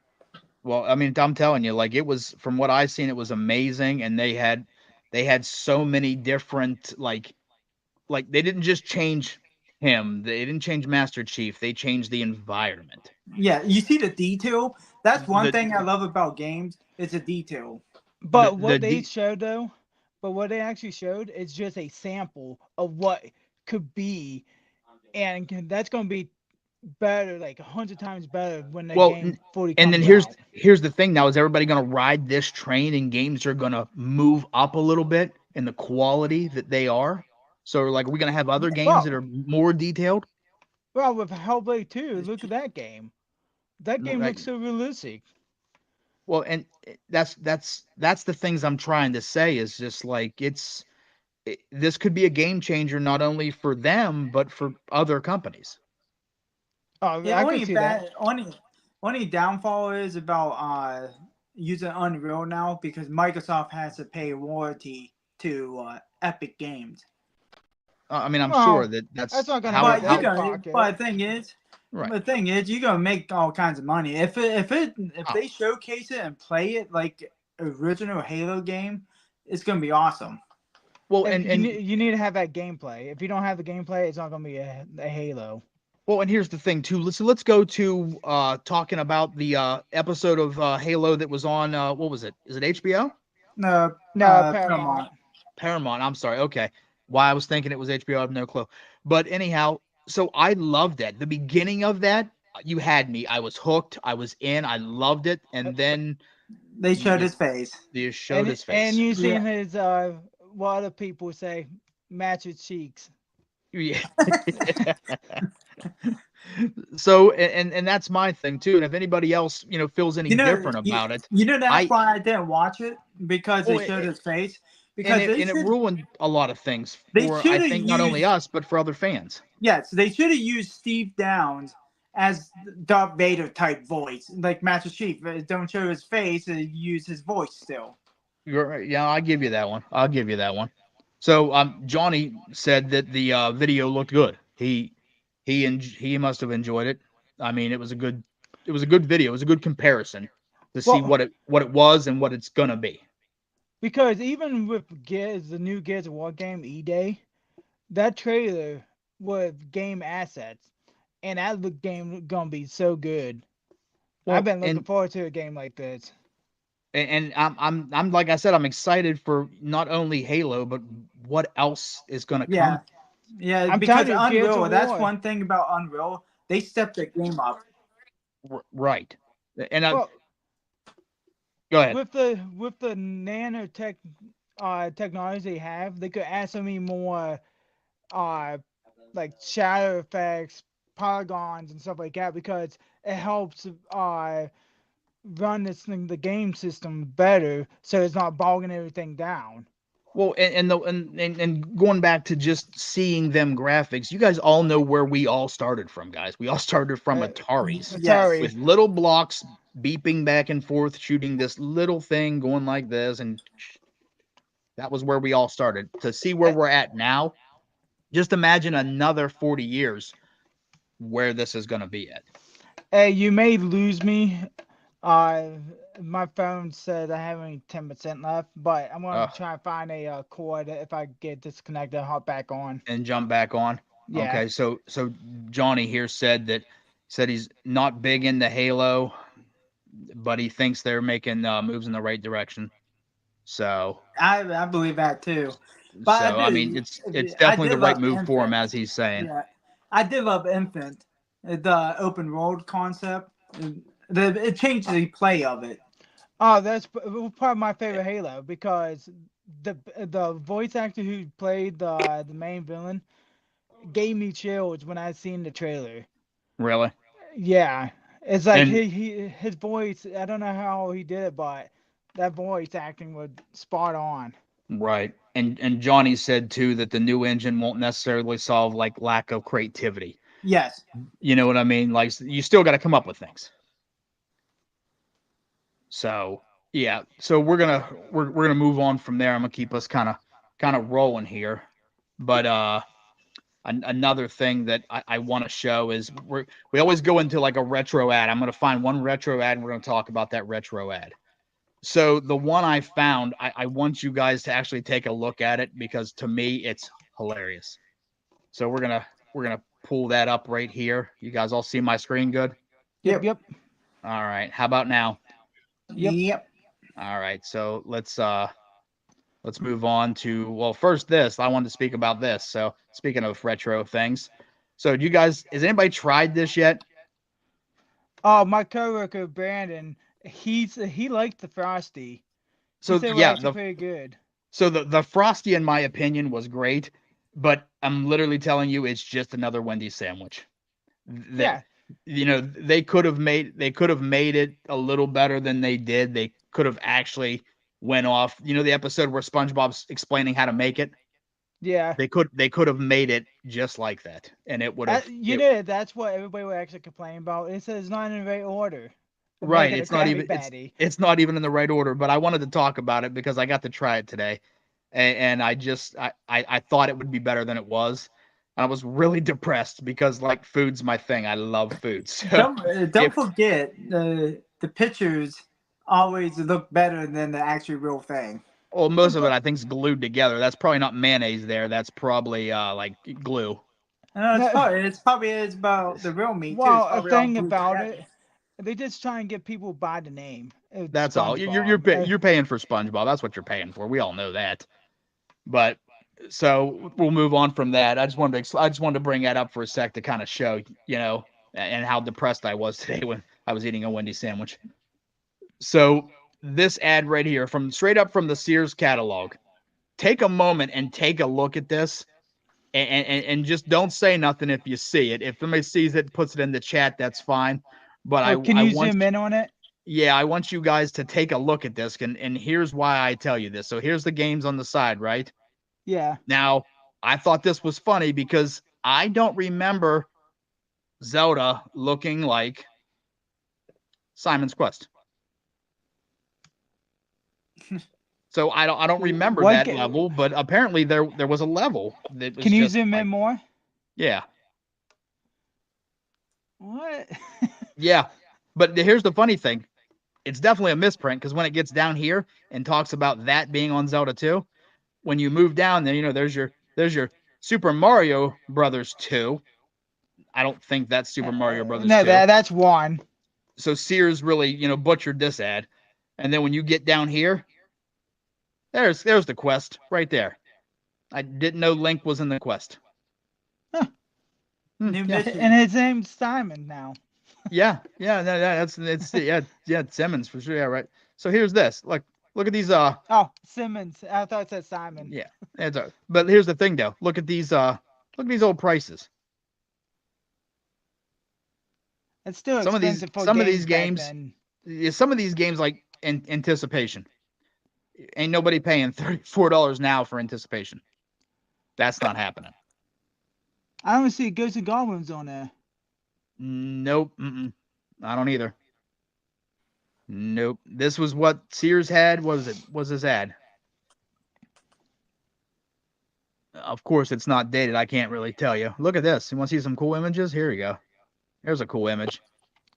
A: well, I mean, I'm telling you, like it was from what I seen, it was amazing, and they had so many different like they didn't just change him, they didn't change Master Chief, they changed the environment.
B: Yeah, you see the detail. That's one
A: The
B: thing I love about games. It's a detail.
C: But
A: the
C: what they
A: de-
C: showed though, but what they actually showed is just a sample of what could be, and that's going to be better, like 100 times better when the
A: well,
C: game fully
A: and then
C: comes out.
A: here's the thing now, is everybody going to ride this train and games are going to move up a little bit in the quality that they are? So like, are we going to have other games that
C: Well,
A: are more detailed?
C: with Hellblade 2, look at that game. That game
A: Right.
C: looks so realistic.
A: Well, and that's the things I'm trying to say, is just like this could be a game changer not only for them but for other companies.
C: Oh,
B: Yeah,
C: I can see that.
B: only downfall is about using Unreal now because Microsoft has to pay royalty to Epic Games.
A: I mean, I'm sure
C: Well,
A: that
C: that's
A: that's
C: not going to hurt
B: But
C: their
A: how
C: pocket.
B: the thing is,
A: right.
B: you're gonna make all kinds of money if
A: Oh,
B: they showcase it and play it like original Halo game. It's gonna be awesome.
A: well,
C: If
A: and
C: you need to have that gameplay. If you don't have the gameplay, it's not going to be a Halo.
A: well, and here's the thing too. Let's go to talking about the episode of Halo that was on what was it? Is it HBO?
B: No,
C: No, Paramount.
B: Paramount.
A: Paramount. I'm sorry. Okay. Why I was thinking it was HBO, I have no clue. But anyhow, so I loved it. The beginning of that, you had me. I was hooked. I was in. I loved it. And then
B: They
A: you
B: showed
A: just
B: his face.
A: you showed his
C: And
A: face.
C: you seen
B: Yeah.
C: his what other people say, match his cheeks.
A: Yeah. So and that's my thing too. And if anybody else, feels any different about it,
B: you know that's
A: I
B: why I didn't watch it because they
A: oh,
B: showed his face
A: and
B: because
A: it ruined a lot of things
B: they
A: for, I
B: should have
A: think, not only
B: used
A: us but for other fans.
B: yes they should have used Steve Downs as Darth Vader type voice like Master Chief. Don't show his face and use his voice still.
A: You're right. Yeah, I'll give you that one. I'll give you that one. So, Johnny said that the video looked good. He must have enjoyed it. I mean, it was a good video. It was a good comparison to see
C: Well,
A: what it was and what it's gonna be.
C: because even with Gears, the new Gears of War game, E-Day, that trailer was game assets, and that game gonna be so good. I've
A: Well,
C: been looking forward to a game like this.
A: and I'm like I said, I'm excited for not only Halo but what else is gonna
B: Yeah,
A: come.
B: yeah,
C: I'm telling
B: because
C: you, Gears
B: Unreal.
C: of
B: That's
C: War.
B: one thing about Unreal. They stepped their game up.
A: Right. And
C: Well,
A: go ahead.
C: with the nanotech technology they have, they could add so many more uh like shadow effects, polygons, and stuff like that because it helps run the game system better, so it's not bogging everything down.
A: Well, and going back to just seeing them graphics, you guys all know where we all started from, guys. We all started from Ataris
B: Yes.
A: with
C: Atari.
A: little blocks beeping back and forth, shooting this little thing going like this, and that was where we all started. To see where we're at now, just imagine another 40 years where this is going to be at.
C: Hey, you may lose me. Uh, my phone said I have only 10% left, but I'm gonna
A: Uh,
C: try and find a cord if I get disconnected, hop back on.
A: and jump back on.
C: Yeah.
A: Okay, so Johnny here said he's not big into Halo, but he thinks they're making moves in the right direction. So
B: I believe that too. But
A: I mean, it's definitely the right move for him, as he's saying.
B: Yeah, I did love Infinite, the open world concept. It changed the play of it.
C: Oh, that's probably my favorite Halo because the voice actor who played the main villain gave me chills when I seen the trailer.
A: Really?
C: Yeah, it's like
A: And
C: his voice. I don't know how he did it, but that voice acting was spot on.
A: right. And Johnny said too that the new engine won't necessarily solve like lack of creativity.
B: Yes.
A: You know what I mean? Like you still got to come up with things. So yeah. So we're gonna move on from there. I'm gonna keep us kind of rolling here. But another thing that I want to show is we always go into like a retro ad. I'm gonna find one retro ad and we're gonna talk about that retro ad. So the one I found, I want you guys to actually take a look at it because to me it's hilarious. So we're gonna pull that up right here. You guys all see my screen good?
C: Yep. Yep.
A: All right. How about now?
B: Yep.
A: All right. So let's move on to first this. I wanted to speak about this. So speaking of retro things. So do you guys has anybody tried this yet?
C: Oh, my coworker Brandon, he liked the Frosty.
A: So
C: He said
A: yeah,
C: actually pretty good.
A: So the Frosty, in my opinion, was great, but I'm literally telling you, it's just another Wendy's sandwich.
C: Yeah.
A: You know, they could have made it a little better than they did. They could have actually went off. You know, the episode where SpongeBob's explaining how to make it.
C: Yeah.
A: They could have made it just like that, and it would have.
C: That's what everybody would actually complain about. It says not in the right order.
A: Right. It's not even it's not even in the right order. But I wanted to talk about it because I got to try it today, and I thought it would be better than it was. I was really depressed because like food's my thing. I love food. So
B: don't forget the pictures always look better than the actual real thing.
A: Well, most of it I think is glued together. That's probably not mayonnaise there. That's probably like glue.
B: It's probably about the real meat too.
C: Well, a thing about it, they just try and get people by the name.
A: That's all. You're paying for SpongeBob. That's what you're paying for. We all know that. But so we'll move on from that. I just wanted to bring that up for a sec to kind of show, you know, and how depressed I was today when I was eating a Wendy's sandwich. So this ad right here from straight up from the Sears catalog. Take a moment and take a look at this. And just don't say nothing if you see it. If somebody sees it, puts it in the chat, that's fine. But
C: can you zoom in on it?
A: Yeah, I want you guys to take a look at this. And here's why I tell you this. So here's the games on the side, right?
C: Yeah.
A: Now, I thought this was funny because I don't remember Zelda looking like Simon's Quest. So I don't remember that level, but apparently there was a level that was.
C: Can you zoom in more?
A: Yeah.
C: What?
A: Yeah, but here's the funny thing. It's definitely a misprint because when it gets down here and talks about that being on Zelda 2, when you move down, then you know there's your Super Mario Brothers 2. I don't think that's Super Mario Brothers 2.
C: No, that's one.
A: So Sears really, you know, butchered this ad. And then when you get down here, there's the quest right there. I didn't know Link was in the quest.
C: Huh. Yeah. And his name's Simon now.
A: Yeah, it's Simmons for sure. Yeah, right. So here's this. Look at these.
C: Oh, Simmons. I thought it said Simon.
A: Yeah, but here's the thing though. Look at these old prices.
C: It's still expensive for
A: some of these games. Some of these games like anticipation. Ain't nobody paying $34 now for anticipation. That's not happening.
C: I don't see Ghosts and Goblins on there.
A: Nope. I don't either. Nope. This was what Sears had. What was his ad? Of course, it's not dated. I can't really tell you. Look at this. You want to see some cool images? Here you go. There's a cool image.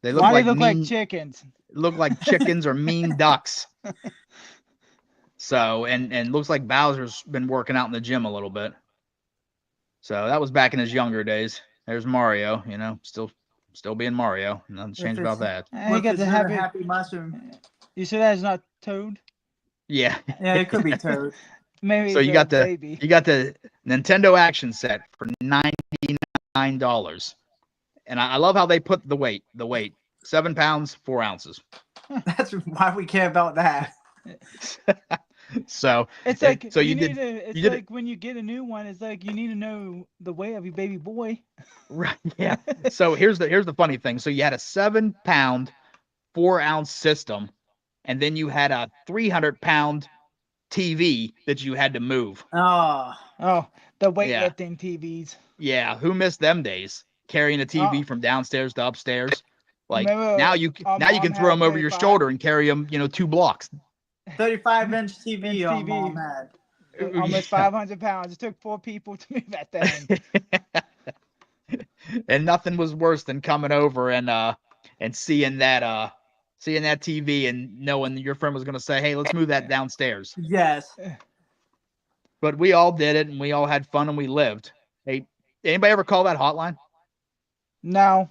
A: They look
C: like chickens.
A: Look like chickens or mean ducks. So, and looks like Bowser's been working out in the gym a little bit. So that was back in his younger days. There's Mario, still being Mario. Nothing changed about that.
C: You got the
B: happy mushroom.
C: You sure that's not Toad?
A: Yeah.
B: Yeah, it could be Toad.
C: Maybe.
A: So you got the
C: baby.
A: Nintendo Action Set for $99, and I love how they put the weight. 7 pounds 4 ounces.
B: That's why we care about that.
A: So
C: it's like
A: it's
C: when you get a new one, it's like you need to know the weight of your baby boy.
A: Right. Yeah. So here's the funny thing. So you had a 7 pound 4 ounce system, and then you had a 300-pound TV that you had to move.
B: Oh,
C: the weightlifting TVs.
A: Yeah. Who missed them days? Carrying a TV from downstairs to upstairs. Like now you can throw them over your shoulder and carry them, 2 blocks.
B: 35-inch TV on Mom had.
C: Almost 500 pounds. It took 4 people to move that thing.
A: And nothing was worse than coming over and seeing that TV and knowing your friend was going to say, "Hey, let's move that downstairs."
B: Yes.
A: But we all did it, and we all had fun, and we lived. Hey, anybody ever call that hotline?
C: No.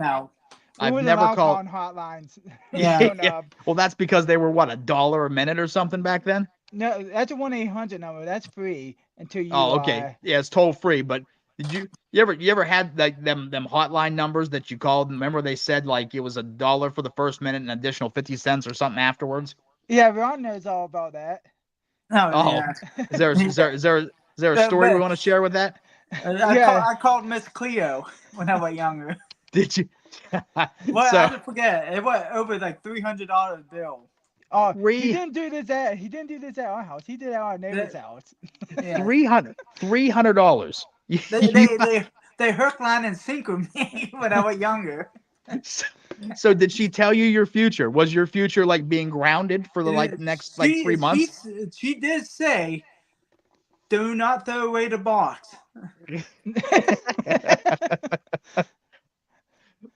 A: I've never called
C: hotlines.
B: Yeah.
A: Well, that's because they were $1 a minute or something back then.
C: No, that's a 1-800 number. That's free until you.
A: Oh, okay. Yeah, it's toll free. But did you ever had like them hotline numbers that you called? Remember they said like it was $1 for the first minute and an additional 50 cents or something afterwards?
C: Yeah, Ron knows all about that.
B: Yeah.
A: Is there a story we want to share with that?
B: I called Miss Cleo when I was younger.
A: Did you?
B: I didn't forget. It was over like $300 bill.
C: Oh, he didn't do this at our house. He did it at our neighbor's house.
B: Yeah.
A: $300.
B: They hook, line, and sink with me when I was younger.
A: So did she tell you your future? Was your future like being grounded for the next 3 months?
B: She did say, "Do not throw away the box."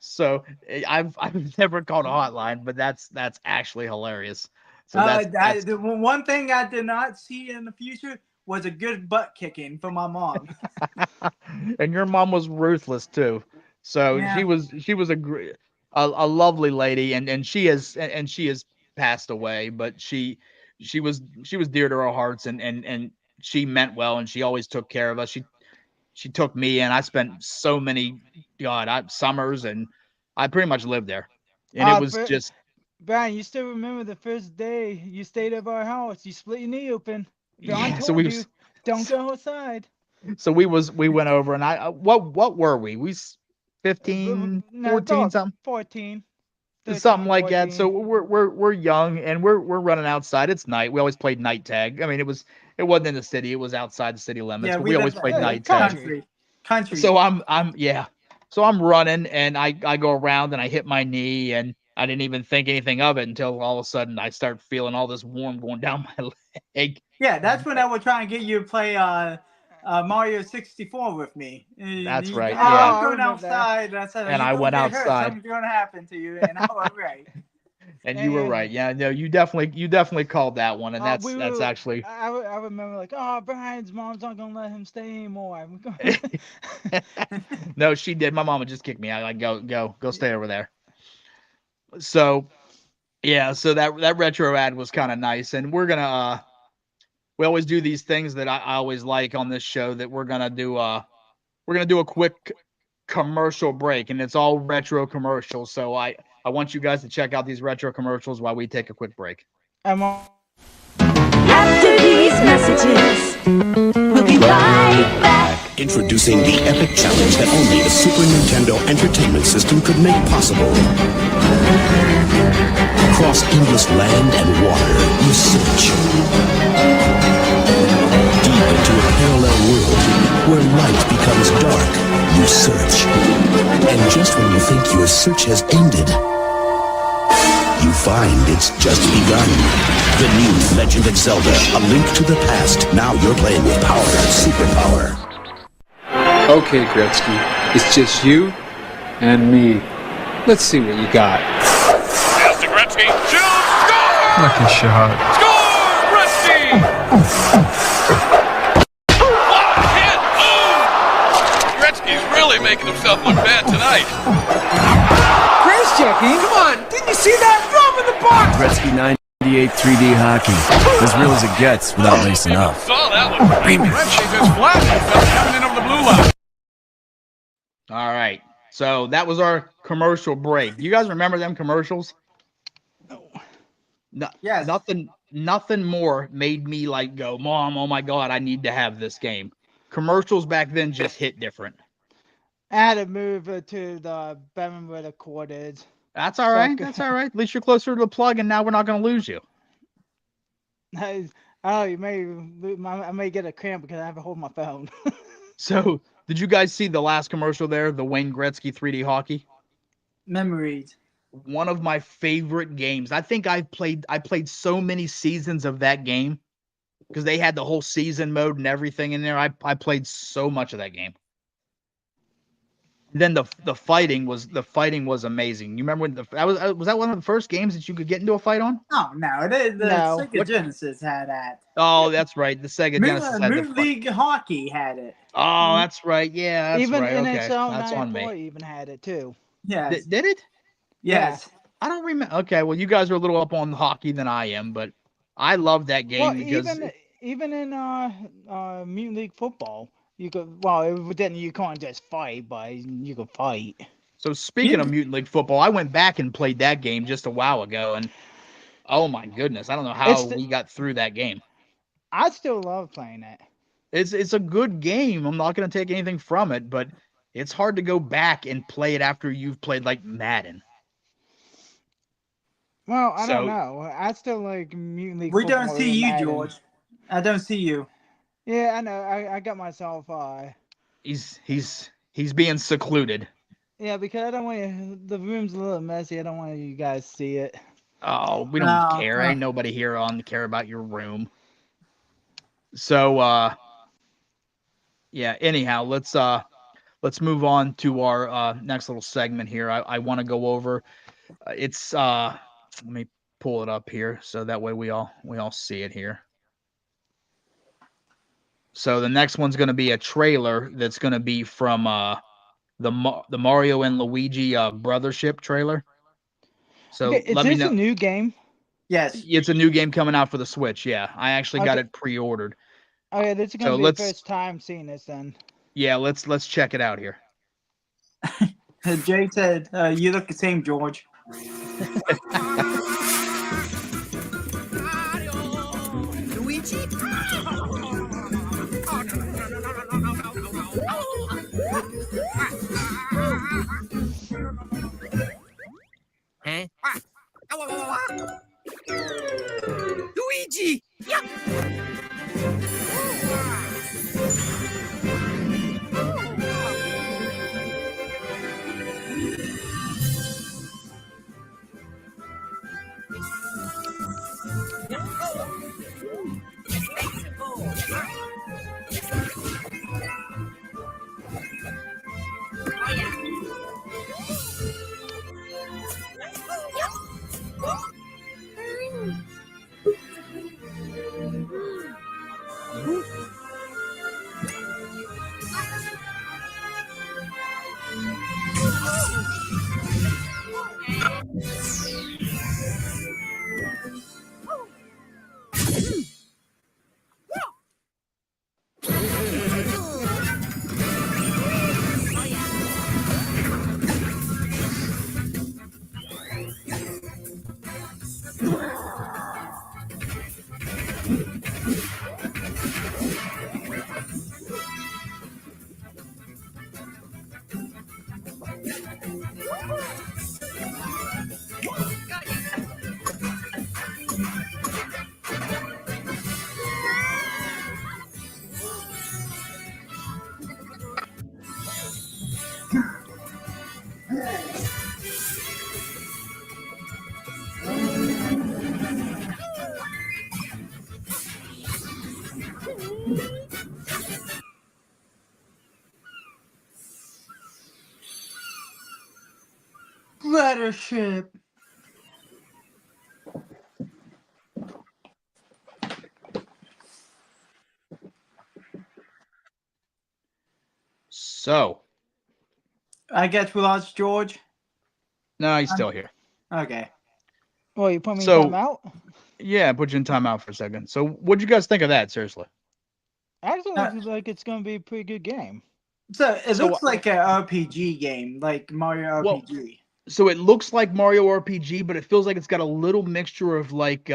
A: So I've never called a hotline, but that's actually hilarious. So
B: the one thing I did not see in the future was a good butt kicking from my mom.
A: And your mom was ruthless too. So
B: yeah.
A: she was a lovely lady, and she has passed away, but she was dear to our hearts, and she meant well, and she always took care of us. She took me, and I spent so many summers, and I pretty much lived there. And it was just.
C: Brian, you still remember the first day you stayed at our house? You split your knee open.
A: Yeah,
C: so don't go outside.
A: So we went over, and what were we? We 15, 14, something.
C: 14.
A: 13, something like 14. That. So we're young, and we're running outside. It's night. We always played night tag. I mean, it wasn't in the city. It was outside the city limits. Yeah, we always played night tag.
B: Country.
A: So I'm running, and I go around, and I hit my knee, and I didn't even think anything of it until all of a sudden I start feeling all this warm going down my leg.
B: Yeah, that's when I was trying to get you to play Mario 64 with me.
A: That's right.
B: Yeah. I'm going outside.
A: And I went outside.
B: Something's going to happen to you, and I was right.
A: And you were right. Yeah, no, you definitely called that one, and that's actually.
C: I remember like, Brian's mom's not gonna let him stay anymore.
A: No, she did. My mom would just kick me out. Like, go stay over there. So, yeah. So that retro ad was kind of nice, and we're gonna we always do these things that I always like on this show. That we're gonna do a quick commercial break, and it's all retro commercials. So I want you guys to check out these retro commercials while we take a quick break.
D: After these messages, we'll be right back.
E: Introducing the epic challenge that only the Super Nintendo Entertainment System could make possible. Across endless land and water, you search. Deep into a parallel world where light becomes dark, you search. And just when you think your search has ended, you find it's just begun. The new Legend of Zelda, A Link to the Past. Now you're playing with power, superpower.
F: Okay, Gretzky, it's just you and me. Let's see what you got.
G: Pass to Gretzky. Shoot! Score!
F: Lucky shot.
G: Score! Gretzky! Block, hit, boom! making himself look bad tonight.
H: Grace checking? Come on, didn't you see that? Throw him in the box!
I: Gretzky 98 3D hockey. As real as it gets without lacing up.
G: Saw that one. Gretzky just flashed himself coming in over the blue line.
A: All right. So that was our commercial break. You guys remember them commercials? No,
B: Yes.
A: Nothing more made me like go, Mom, oh my God, I need to have this game. Commercials back then just hit different.
C: I had to move it to the bedroom where the cord is.
A: That's all right. That's all right. At least you're closer to the plug, and now we're not going to lose you.
C: Oh, I may get a cramp because I have to hold my phone.
A: So, did you guys see the last commercial there, the Wayne Gretzky 3D hockey?
B: Memories.
A: One of my favorite games. I think I played so many seasons of that game because they had the whole season mode and everything in there. I played so much of that game. Then the fighting was amazing. You remember when was that one of the first games that you could get into a fight on?
B: Oh no, the
C: No.
B: Sega Genesis had that.
A: Oh, that's right. The Sega Genesis had
B: Moon League Hockey had it.
A: Oh, that's right. Yeah, that's
C: Even
A: right. Okay,
C: NHL
A: that's on
C: 94
A: me.
C: even had it too.
B: Yes.
A: Did it?
B: Yes.
A: I don't remember. Okay, well, you guys are a little up on hockey than I am, but I love that game
C: Well,
A: because
C: even in Mutant League football, you you can't just fight, but you could fight.
A: So speaking of Mutant League football, I went back and played that game just a while ago, and oh my goodness, I don't know how we got through that game.
C: I still love playing it.
A: It's a good game. I'm not going to take anything from it, but it's hard to go back and play it after you've played like Madden.
C: Well, I don't know. I still like Mutant League.
B: We
C: football
B: don't see
C: over
B: you,
C: Madden.
B: George. I don't see you.
C: Yeah, I know. I got myself.
A: He's being secluded.
C: Yeah, because I don't want the room's a little messy. I don't want you guys to see it.
A: Oh, we don't care. Ain't nobody here on care about your room. So yeah, anyhow, let's move on to our next little segment here. I want to go over it's let me pull it up here so that way we all see it here. So the next one's going to be a trailer that's going to be from the Mario and Luigi Brothership trailer. So
C: Okay,
A: let me know.
C: Is this a new game?
B: Yes.
A: It's a new game coming out for the Switch. Yeah, I actually got it pre-ordered.
C: Okay, this is gonna be the first time seeing this then.
A: Yeah, let's check it out here.
B: Jay said, "You look the same, George."
H: Luigi? Luigi!
B: Battleship.
A: So,
B: I guess we lost George.
A: No, he's still here.
B: Okay.
C: Well, you put me
A: So-
C: in timeout?
A: Yeah, put you in timeout for a second. So, what'd you guys think of that? Seriously.
C: Actually, looks like it's going to be a pretty good game.
B: So it
A: So,
B: looks like an RPG game, like Mario
A: Well-
B: RPG.
A: So it looks like Mario RPG, but it feels like it's got a little mixture of like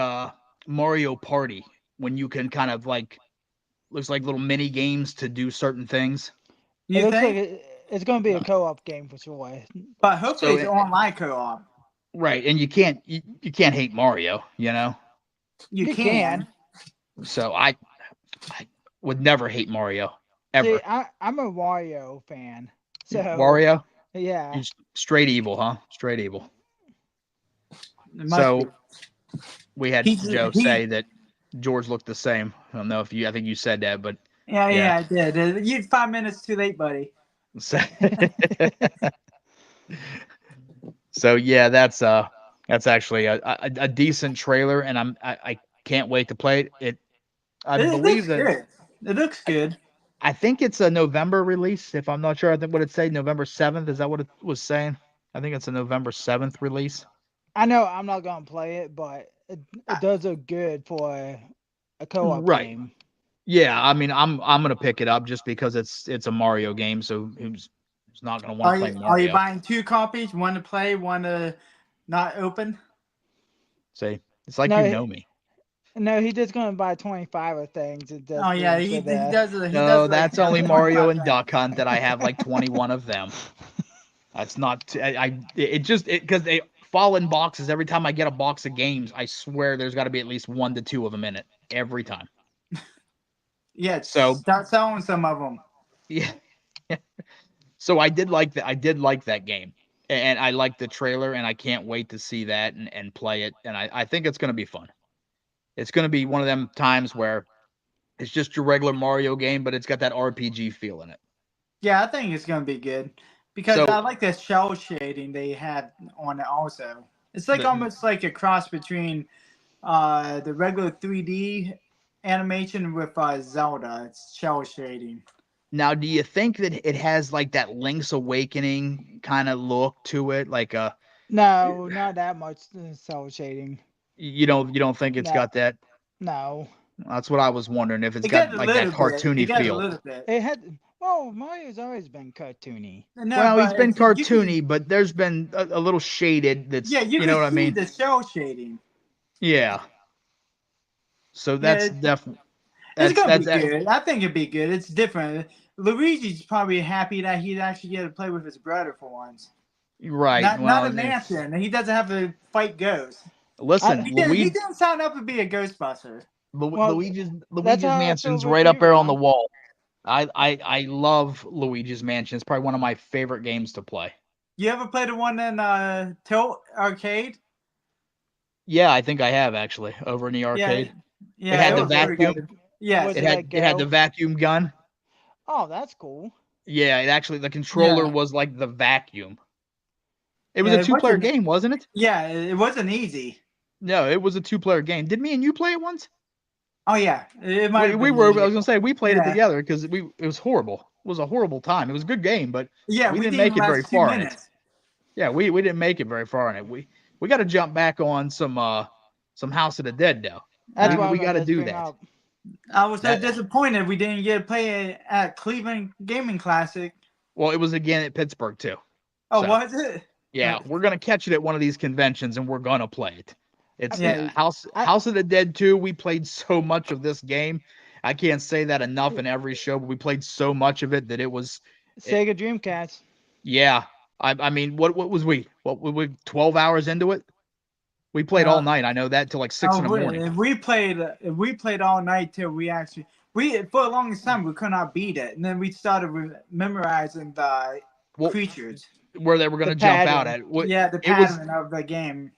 A: Mario Party, when you can kind of like looks like little mini games to do certain things.
C: It
B: You
C: looks
B: think?
C: like it's going to be a co-op game for sure.
B: But hopefully
A: So
B: it's
A: it-
B: online co-op.
A: Right, and you can't hate Mario, you know.
B: You
C: You
B: can.
A: So I would never hate Mario ever.
C: See, I'm a Wario fan. So
A: Wario,
C: yeah.
A: you straight evil, huh? Straight evil.
B: It must
A: So
B: be.
A: we had
B: He's-
A: Joe
B: he-
A: say that George looked the same. I don't know if you. I think you said that, but
B: Yeah, I did. You're 5 minutes too late, buddy.
A: so, so yeah, that's actually a decent trailer, and I can't wait to play it. I
B: It
A: believe
B: looks
A: that
B: good. It looks good.
A: I think it's a November release. If I'm not sure, I think what it say November 7th. Is that what it was saying? I think it's a November 7th release.
C: I know I'm not going to play it, but it does look good for a co-op
A: Right.
C: game.
A: Yeah, I mean, I'm gonna pick it up just because it's a Mario game. So who's not gonna want to play
B: Are
A: Mario?
B: you buying 2 copies? One to play, one to not open?
A: See, it's like
C: No,
A: you know me.
C: No, he just going to buy 25 of things. It does
B: Oh yeah,
C: things
B: he
C: for that.
B: does. He
A: No,
B: does like
A: that's only Mario and
B: 25.
A: Duck Hunt that I have like 21 of them. That's not. It just because they fall in boxes every time I get a box of games. I swear there's got to be at least 1 to 2 of them in it every time.
B: Yeah,
A: So-
B: start selling some of them.
A: Yeah. So I did like that. I did like that game, and I liked the trailer, and I can't wait to see that and play it. And I think it's going to be fun. It's going to be one of them times where it's just your regular Mario game, but it's got that RPG feel in it.
B: Yeah, I think it's gonna be good because
A: So-
B: I like the shell shading they had on it. Also, it's like
A: The-
B: almost like a cross between the regular 3D animation with Zelda. It's shell shading.
A: Now, do you think that it has like that Link's Awakening kind of look to it? Like
C: No, not that much cell shading.
A: you don't think it's
C: No.
A: got that?
C: No.
A: That's what I was wondering, if it's
B: It
A: got
B: got a
A: like that
B: little bit.
A: cartoony
B: It got a
A: feel.
B: little bit.
C: It had. Well, Mario's always been cartoony.
B: No,
A: Well,
B: but
A: he's been
B: it's- you can-
A: cartoony, but there's been a little shaded. That's
B: Yeah, you,
A: know
B: can
A: what I
B: see
A: mean.
B: the shell shading.
A: Yeah. So that's
B: it-
A: definitely.
B: It's gonna be good. I think it'd be good. It's different. Luigi's probably happy that he'd actually get to play with his brother for once.
A: Right.
B: Not,
A: well,
B: not a mansion. He doesn't have to fight ghosts.
A: Listen,
B: He
A: Luigi,
B: didn't sign up to be a Ghostbuster.
C: Well,
A: Luigi's
C: that's how I feel
A: Mansion's
C: with
A: right up
C: you,
A: there on the
C: Ron.
A: wall. I love Luigi's Mansion. It's probably one of my favorite games to play.
B: You ever play the one in Tilt Arcade?
A: Yeah, I think I have actually over in the arcade.
B: Yeah,
A: It had the
B: was very
A: vacuum.
B: good. Yes.
C: Was
A: It
C: it
A: had
C: like
A: it had the
C: Go?
A: vacuum gun.
C: Oh, that's cool.
A: Yeah, it actually the controller
B: Yeah.
A: was like the vacuum. It was
B: Yeah,
A: a
B: it
A: 2-player
B: wasn't-
A: game, wasn't it?
B: Yeah, it wasn't easy.
A: No, it was a 2-player game. Did me and you play it once?
B: Oh yeah, it might.
A: We were. I was gonna say we played it
B: Yeah.
A: together because it was horrible. It was a horrible time. It was a good game, but
B: Yeah,
A: we didn't
B: didn't
A: make it
B: last
A: very
B: 2
A: far in it.
B: minutes.
A: yeah, we didn't make it very far in it. We got to jump back on some House of the Dead though.
C: That's
A: We-
C: why
A: we
C: I
A: gotta
C: just
A: do
C: bring
A: that.
C: up.
B: I was so
A: That-
B: disappointed we didn't get to play it at Cleveland Gaming Classic.
A: Well, it was again at Pittsburgh too.
B: Oh,
A: So-
B: was it?
A: Yeah, we're gonna catch it at one of these conventions and we're gonna play it. It's
B: Yeah.
A: House of the Dead 2. We played so much of this game. I can't say that enough in every show, but we played so much of it that it was
C: Sega Dreamcast.
A: yeah. I mean, what was we? What were we 12 hours into it? We played all night. I know that till like 6 in the morning.
B: We played all night till we for the longest time we could not beat it, and then we started memorizing the
A: Well,
B: creatures.
A: where they were gonna
C: The
A: jump out
C: pattern.
A: at. What-
B: Yeah, the
A: it was-
B: pattern of the game.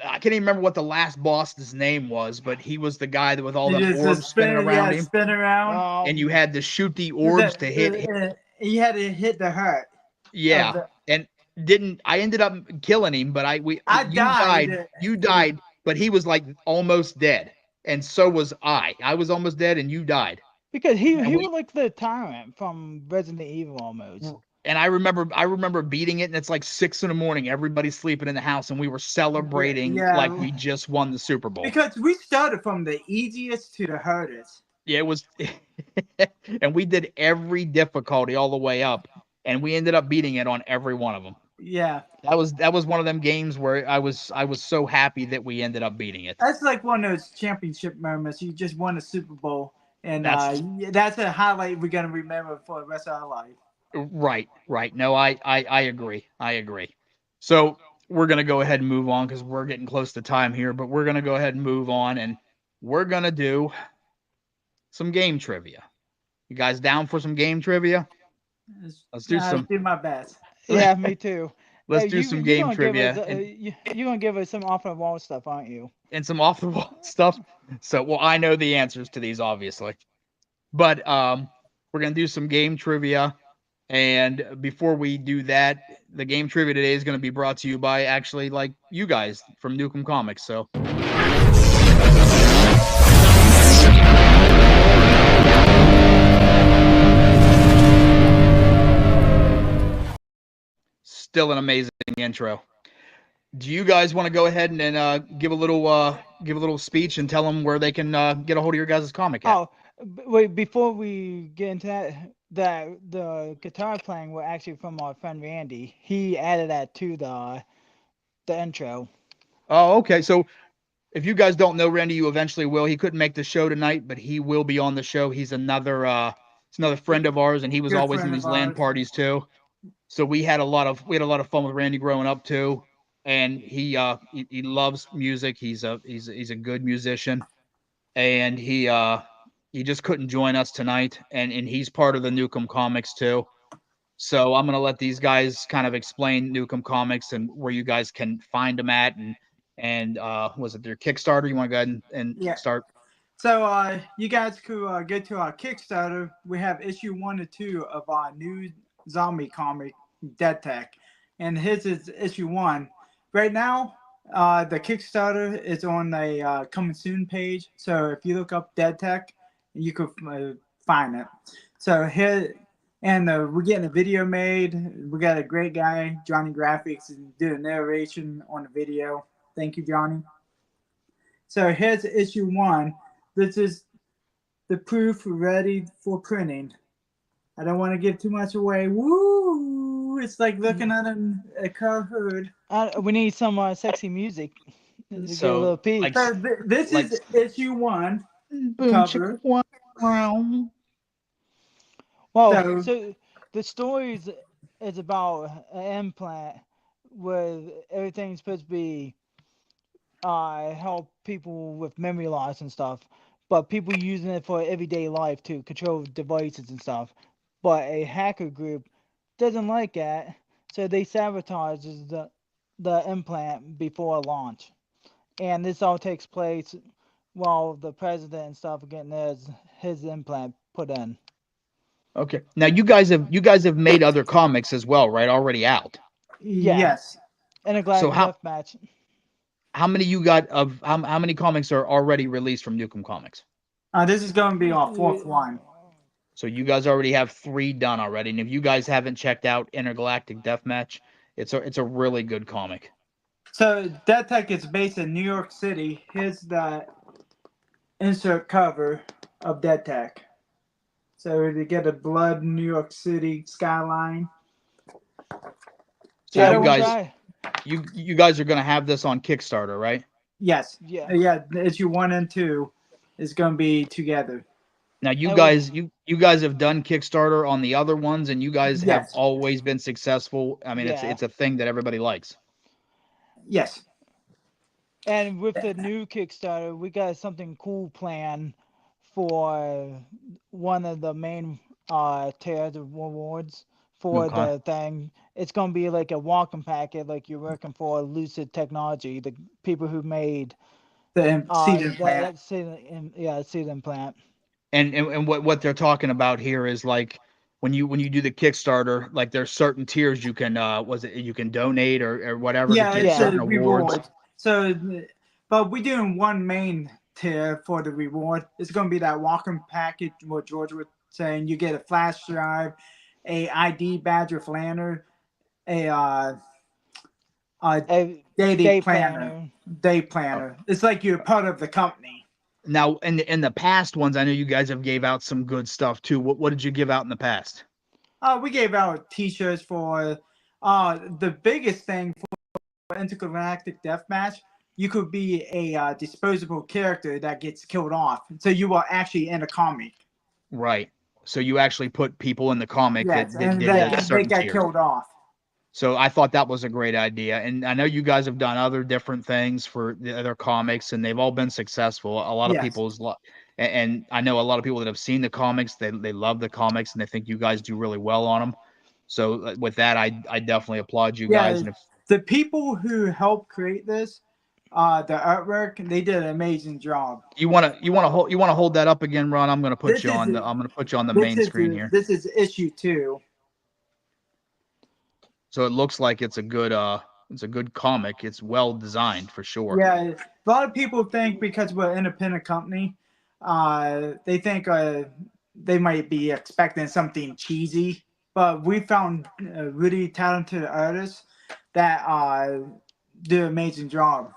A: I can't even remember what the last boss's name was, but he was the guy that with all the
B: It just
A: orbs spinning around him,
B: spin around.
C: Oh,
A: and you had to shoot the orbs to hit.
B: He had to hit the hurt.
A: Yeah, and didn't I ended up killing him, but you
B: died.
A: you died, but he was like almost dead, and so was I. I was almost dead, and you died.
C: because he
A: and
C: he
A: we-
C: was like the tyrant from Resident Evil almost.
A: And I remember beating it, and it's like 6 a.m. Everybody's sleeping in the house, and we were celebrating like we just won the Super Bowl.
B: Because we started from the easiest to the hardest.
A: Yeah, it was, and we did every difficulty all the way up, and we ended up beating it on every one of them.
B: Yeah,
A: that was one of them games where I was so happy that we ended up beating it.
B: That's like one of those championship moments. You just won a Super Bowl, and that's a highlight we're gonna remember for the rest of our life.
A: Right. No, I agree. So we're going to go ahead and move on because we're getting close to time here, but we're going to go ahead and move on, and we're going to do some game trivia. You guys down for some game trivia? Let's do some.
B: Do my best.
C: Yeah, me too.
A: Let's do some game trivia.
C: You're going to give us some off-the-wall stuff, aren't you?
A: And some off-the-wall stuff. So, well, I know the answers to these, obviously. But we're going to do some game trivia. And before we do that, the game trivia today is going to be brought to you by actually like you guys from Newcomb Comics. So still an amazing intro. Do you guys want to go ahead and give a little speech and tell them where they can get a hold of your guys' comic at?
C: Oh, wait, before we get into that the guitar playing were actually from our friend Randy. He added that to the intro.
A: Oh, okay. So if you guys don't know Randy, you eventually will. He couldn't make the show tonight, but he will be on the show. He's another friend of ours, and he was always in these LAN parties too. So we had a lot of fun with Randy growing up too. And he loves music. He's a good musician, and he just couldn't join us tonight, and he's part of the Newcomb Comics too. So I'm going to let these guys kind of explain Newcomb Comics and where you guys can find them at, and was it their Kickstarter? You want to go ahead and start?
B: So you guys could get to our Kickstarter. We have issue 1 and 2 of our new zombie comic, Dead Tech, and his is issue 1. Right now, the Kickstarter is on a coming soon page. So if you look up Dead Tech, you could find it. So here, and we're getting a video made. We got a great guy, Johnny Graphics, doing narration on the video. Thank you, Johnny. So here's issue 1. This is the proof ready for printing. I don't want to give too much away. Woo! It's like looking at a cover.
C: We need some sexy music.
A: So,
C: a little peek.
A: like,
B: So this is issue 1. Cover.
C: Well, so the story is about an implant where everything's supposed to be help people with memory loss and stuff, but people using it for everyday life to control devices and stuff. But a hacker group doesn't like that, so they sabotage the implant before launch. And this all takes place while the president and stuff are getting his implant put in.
A: Okay. Now you guys have made other comics as well, right? Already out.
C: Yeah.
B: Yes.
C: And a Glad Death match.
A: How many you got of how many comics are already released from Newcomb Comics?
B: This is going to be our 4th one.
A: So you guys already have 3 done already. And if you guys haven't checked out Intergalactic Deathmatch, it's a really good comic.
B: So Dead Tech is based in New York City. Here's the insert cover of Dead Tech. So to get a blood New York City skyline.
A: So you guys are gonna have this on Kickstarter, right?
B: Yes.
C: Yeah.
B: Yeah. Issue 1 and 2 is gonna be together.
A: Now you guys have done Kickstarter on the other ones, and you guys have always been successful. I mean, it's a thing that everybody likes.
B: Yes.
C: And with the new Kickstarter, we got something cool planned for one of the main tiers of rewards for the thing. It's going to be like a welcome packet, like you're working for Lucid Technology, the people who made
B: the seed implant.
C: Seed implant.
A: And what they're talking about here is like when you do the Kickstarter, like there's certain tiers you can you can donate or whatever to get certain awards.
B: So, but we're doing one main tier for the reward. It's going to be that welcome package. What George was saying, you get a flash drive, a ID badge or Flanner, a
C: A
B: day planner. Day planner. It's like you're part of the company.
A: Now, in the past ones, I know you guys have gave out some good stuff too. What did you give out in the past?
B: We gave out T-shirts for the biggest thing for Intergalactic Deathmatch. You could be a disposable character that gets killed off, so you are actually in a comic.
A: Right. So you actually put people in the comic
B: Yes,
A: that
B: and
A: did
B: they
A: a certain
B: get
A: tier.
B: killed off.
A: So I thought that was a great idea, and I know you guys have done other different things for the other comics, and they've all been successful. A lot of
B: Yes.
A: people's, and I know a lot of people that have seen the comics. They love the comics, and they think you guys do really well on them. So with that, I definitely applaud you guys. And if
B: the people who helped create this, the artwork, they did an amazing job.
A: you want to hold that up again, Ron, I'm going to put you on the main screen here.
B: This is issue 2.
A: So it looks like it's a good comic. It's well designed for sure.
B: Yeah, a lot of people think because we're an independent company, they think they might be expecting something cheesy. But we found really talented artists that do an amazing job.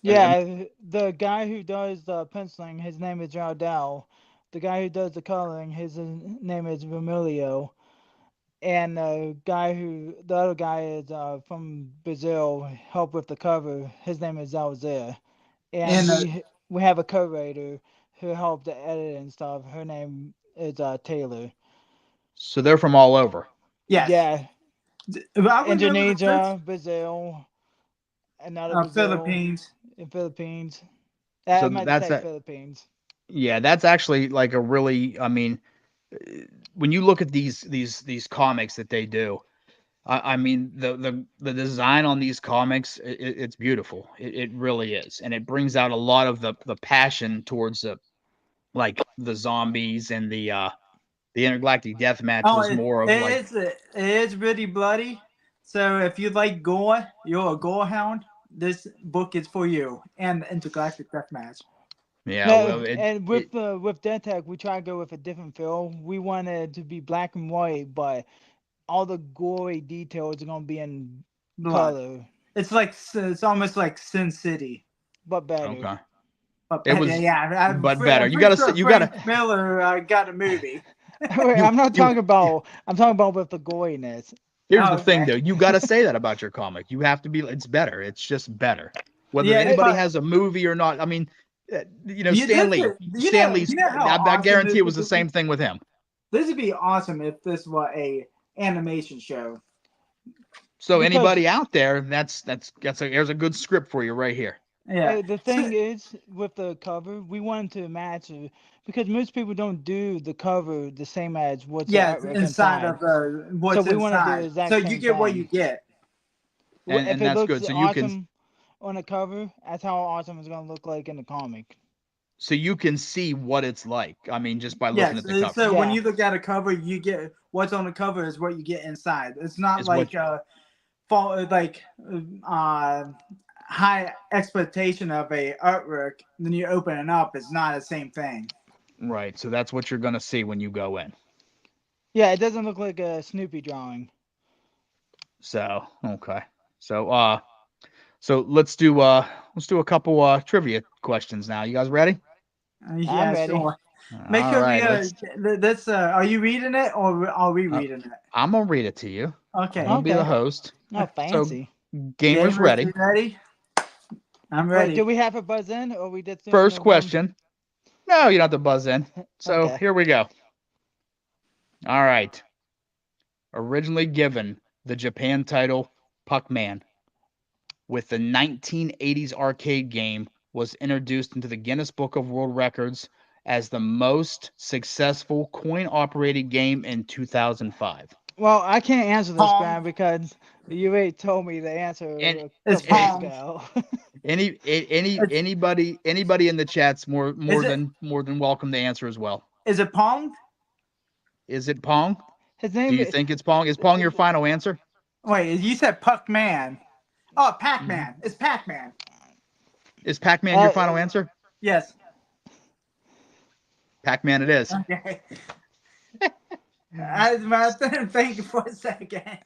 C: Yeah, the guy who does the penciling, his name is Jardel. The guy who does the coloring, his name is Vermilio. And the other guy is from Brazil, helped with the cover. His name is Alzir. And we have a curator who helped to edit and stuff. Her name is Taylor.
A: So they're from all over.
B: Yes.
C: Yeah. Indonesia, Brazil, another Brazil,
B: Philippines.
C: In Philippines.
A: So that's
C: Philippines.
A: Yeah, that's actually like a really. I mean, when you look at these comics that they do, I mean the design on these comics, it's beautiful. It really is, and it brings out a lot of the passion towards the zombies and the Intergalactic Deathmatch was more of
B: it is really bloody. So if you like gore, you're a gore hound, this book is for you. And Intergalactic Deathmatch.
A: Yeah,
C: no, and with Death Tech, we try to go with a different feel. We wanted it to be black and white, but all the gory details are gonna be in color.
B: It's almost like Sin City,
C: but better.
A: Okay.
B: But better,
A: but better. You gotta.
B: Miller got a movie.
C: Wait, I'm talking about with the goriness.
A: Here's the thing, though. You got to say that about your comic. You have to be. It's better. It's just better. Whether anybody has a movie or not. I mean, Stanley. I guarantee it was the same thing with him.
B: This would be awesome if this were a animation show.
A: So anybody out there, here's a good script for you right here.
B: Yeah.
C: The thing is, with the cover, we wanted to match it because most people don't do the cover the same as what's
B: inside of what's
C: so we want to do the
B: exact so you get what you get.
A: And that's good. So you can
C: on the cover, that's how awesome it's gonna look like in the comic.
A: So you can see what it's like. I mean, just by looking at the cover.
B: So when you look at a cover, you get what's on the cover is what you get inside. It's not high expectation of a artwork, then you open it up, it's not the same thing.
A: Right. So that's what you're gonna see when you go in.
C: Yeah, it doesn't look like a Snoopy drawing.
A: So okay. So let's do a couple trivia questions now. You guys ready?
B: Yeah,
C: I'm ready.
B: Sure. Make sure are you reading it or are we reading it?
A: I'm gonna read it to you.
B: Okay.
A: I'll be the host.
C: Oh, fancy.
A: So, gamers ready.
B: Ready? I'm ready.
C: Wait, do we have a buzz in or we did
A: First question. No, you don't have to buzz in. So Here we go. All right. Originally given the Japan title Puckman, with the 1980s arcade game, was introduced into the Guinness Book of World Records as the most successful coin-operated game in 2005.
C: Well, I can't answer this, Brian, because you already told me the answer.
B: It's Pong.
A: Anybody in the chat's more than welcome to answer as well.
B: Is it Pong?
A: Is it Pong?
C: His name.
A: Do you think it's Pong? Is Pong your final answer?
B: Wait, you said Puckman. Oh, Pac-Man. It's Pac-Man.
A: Is Pac-Man your final answer?
B: Yes.
A: Pac-Man it is.
B: Okay. I was about to think for a second.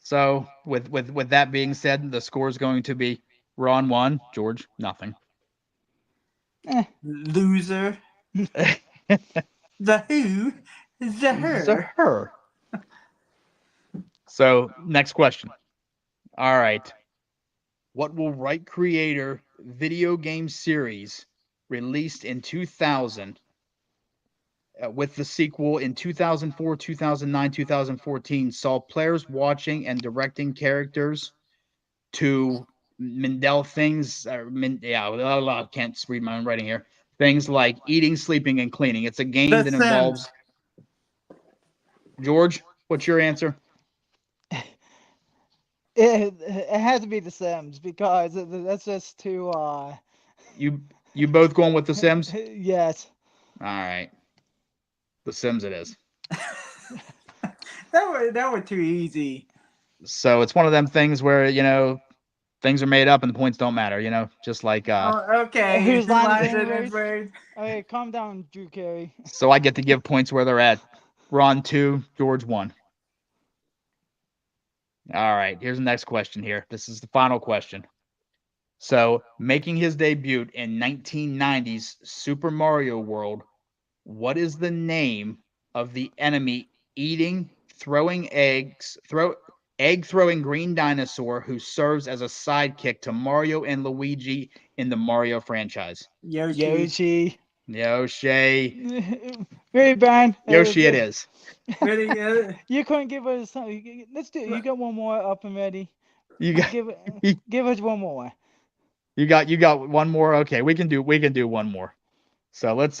A: So with that being said, the score is going to be Ron 1, George nothing.
B: Loser. The who? The her.
A: Her. So next question. All right. What will Right Creator video game series released in 2000 with the sequel in 2004, 2009, 2014 saw players watching and directing characters to Mindell things? I can't read my own writing here. Things like eating, sleeping, and cleaning. It's a game
B: The
A: that
B: Sims.
A: involves. George, what's your answer?
C: It has to be The Sims because that's just too.
A: You both going with The Sims?
C: Yes.
A: All right. The Sims it is.
B: That was too easy.
A: So it's one of them things where, things are made up and the points don't matter, just like
B: Okay.
C: Whose line
B: Lies
C: is
B: and
C: anyways?
B: birds.
C: Okay, calm down, Drew Carey.
A: so I get to give points where they're at. Ron 2, George 1. All right, here's the next question here. This is the final question. So, making his debut in 1990's Super Mario World, what is the name of the enemy egg throwing green dinosaur who serves as a sidekick to Mario and Luigi in the Mario franchise?
C: Yoshi.
A: Yoshi.
C: Very bad.
A: Yoshi it is.
B: Really,
C: You couldn't give us something. Let's do. You got one more up and ready.
A: You got
C: Give us one more.
A: you got one more. Okay, we can do one more. So let's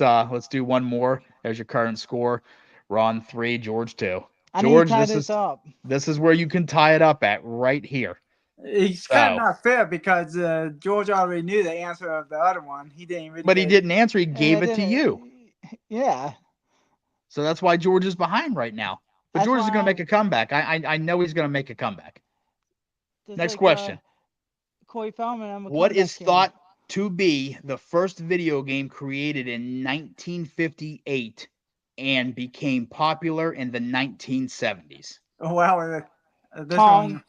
A: do one more. There's your current score. Ron 3, George 2.
C: George,
A: George,
C: up.
A: This is where you can tie it up at right here.
B: it's kind of not fair because George already knew the answer of the other one. He didn't really.
A: But he didn't answer. He gave it to
C: didn't-
A: you.
C: Yeah.
A: So that's why George is behind right now. But
C: That's
A: George is
C: why
A: going to make a comeback. I know he's going to make a comeback.
C: Just
A: Next
C: like,
A: question.
C: Corey Feldman.
A: What is thought to be the first video game created in 1958 and became popular in the 1970s?
B: Oh, wow. This
C: Pong.
B: one.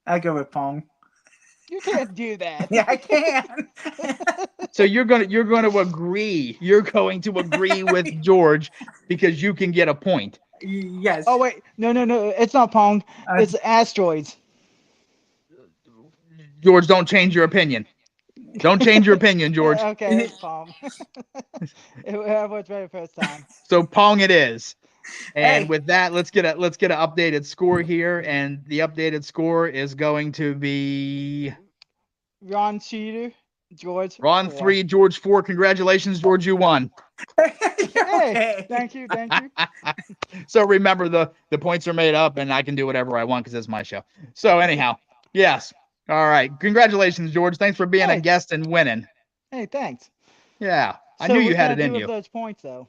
B: I go with Pong.
C: You can't do that.
B: Yeah, I can.
A: So you're going to agree. You're going to agree with George because you can get a point.
B: Yes.
C: Oh wait, no, it's not Pong. It's asteroids.
A: George, don't change your opinion. Don't change your opinion, George.
C: Okay, it's Pong. It was right first time.
A: So Pong it is. And
B: Hey.
A: with that, let's get an updated score here, and the updated score is going to be
C: Ron Cheater, George.
A: Ron
C: 4.
A: 3, George 4. Congratulations, George, you won.
C: Hey, thank you.
A: So remember, the points are made up, and I can do whatever I want because it's my show. So anyhow, yes. All right. Congratulations, George. Thanks for being a guest and winning.
C: Hey, thanks.
A: Yeah. I
C: So
A: knew
C: what
A: you had
C: can
A: it
C: I
A: in
C: do with
A: you.
C: those points though.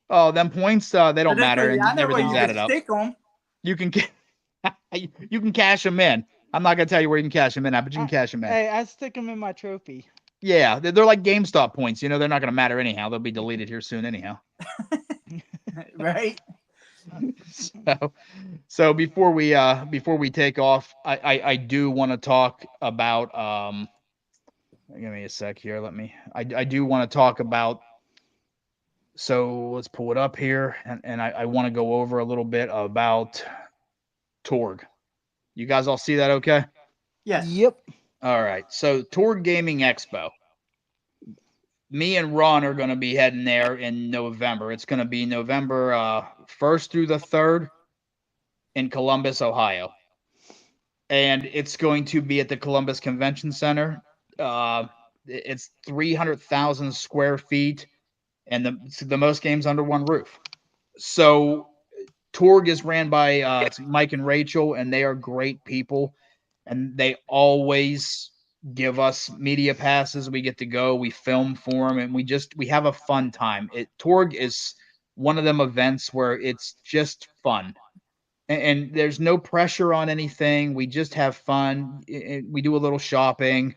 A: Oh, them points, they don't matter, and
B: I know where
A: everything's
B: you
A: added
B: can
A: up.
B: stick them.
A: You can you can cash them in. I'm not gonna tell you where you can cash them in at, but you can cash them in.
C: Hey, I stick them in my trophy.
A: Yeah, they're like GameStop points. They're not gonna matter anyhow. They'll be deleted here soon anyhow.
B: Right.
A: So before we take off, I do want to talk about give me a sec here. I do want to talk about. So let's pull it up here, and I want to go over a little bit about Torg. You guys all see that okay?
B: Yes.
C: Yep.
A: All right. So Torg Gaming Expo. Me and Ron are going to be heading there in November. It's going to be November 1st through the 3rd in Columbus, Ohio. And it's going to be at the Columbus Convention Center. It's 300,000 square feet. And the most games under one roof. So Torg is ran by Mike and Rachel, and they are great people. And they always give us media passes. We get to go. We film for them, and we have a fun time. Torg is one of them events where it's just fun. And there's no pressure on anything. We just have fun. We do a little shopping,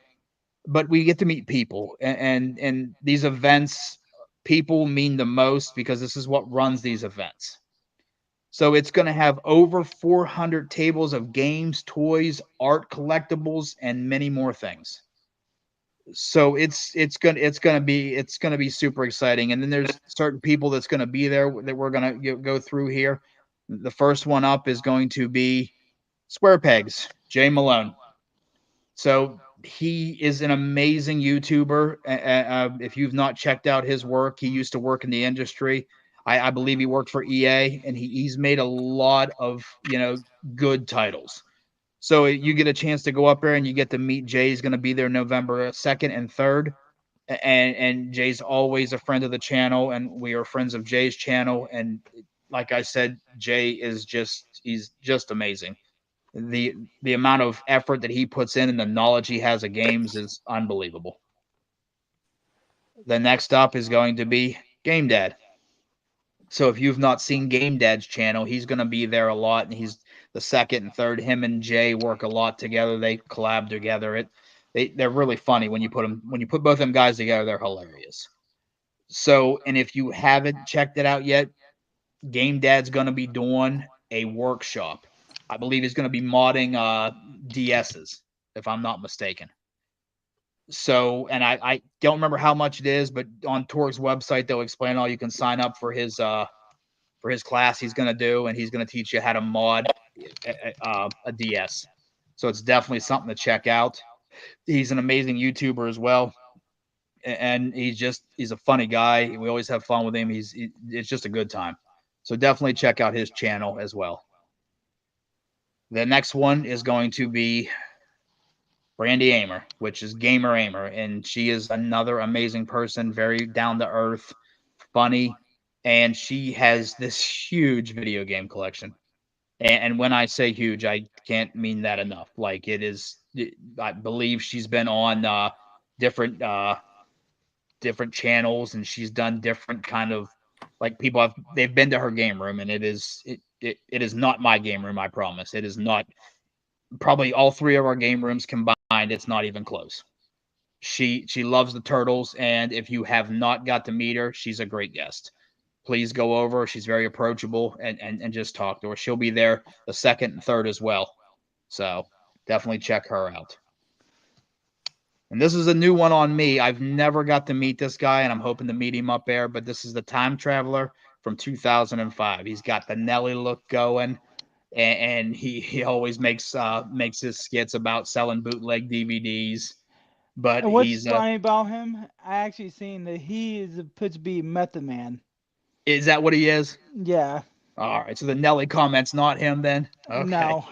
A: but we get to meet people. And these events, people mean the most because this is what runs these events. So it's going to have over 400 tables of games, toys, art, collectibles, and many more things. So it's gonna be super exciting. And then there's certain people that's gonna be there that we're gonna go through here. The first one up is going to be Square Pegs, Jay Malone. So he is an amazing YouTuber. If you've not checked out his work, he used to work in the industry. I believe he worked for EA, and he's made a lot of good titles. So you get a chance to go up there and you get to meet Jay. He's going to be there November 2nd and 3rd. And Jay's always a friend of the channel, and we are friends of Jay's channel. And like I said, Jay is he's just amazing. The amount of effort that he puts in and the knowledge he has of games is unbelievable. The next up is going to be Game Dad. So if you've not seen Game Dad's channel, he's going to be there a lot, and he's the 2nd and 3rd. Him and Jay work a lot together. They collab together. They're really funny when you put both them guys together. They're hilarious. So, and if you haven't checked it out yet, Game Dad's going to be doing a workshop. I believe he's going to be modding DSs, if I'm not mistaken. So, and I don't remember how much it is, but on Torque's website, they'll explain all. You can sign up for his class he's going to do, and he's going to teach you how to mod a DS. So it's definitely something to check out. He's an amazing YouTuber as well, and he's a funny guy. We always have fun with him. It's just a good time. So definitely check out his channel as well. The next one is going to be Brandy Aymer, which is Gamer Aymer, and she is another amazing person, very down to earth, funny, and she has this huge video game collection. And when I say huge, I can't mean that enough. Like, it is, I believe she's been on different channels, and she's done different kind of, like, they've been to her game room, and it is not my game room, I promise. It is not. Probably all 3 of our game rooms combined, it's not even close. She loves the turtles, and if you have not got to meet her, she's a great guest. Please go over. She's very approachable, and just talk to her. She'll be there the 2nd and 3rd as well. So definitely check her out. And this is a new one on me. I've never got to meet this guy, and I'm hoping to meet him up there, but this is the Time Traveler from 2005. He's got the Nelly look going. And he always makes his skits about selling bootleg DVDs. But
C: and what's funny about him, I actually seen that he is put to be Method Man.
A: Is that what he is?
C: Yeah.
A: All right. So the Nelly comment's not him then? Okay.
C: No.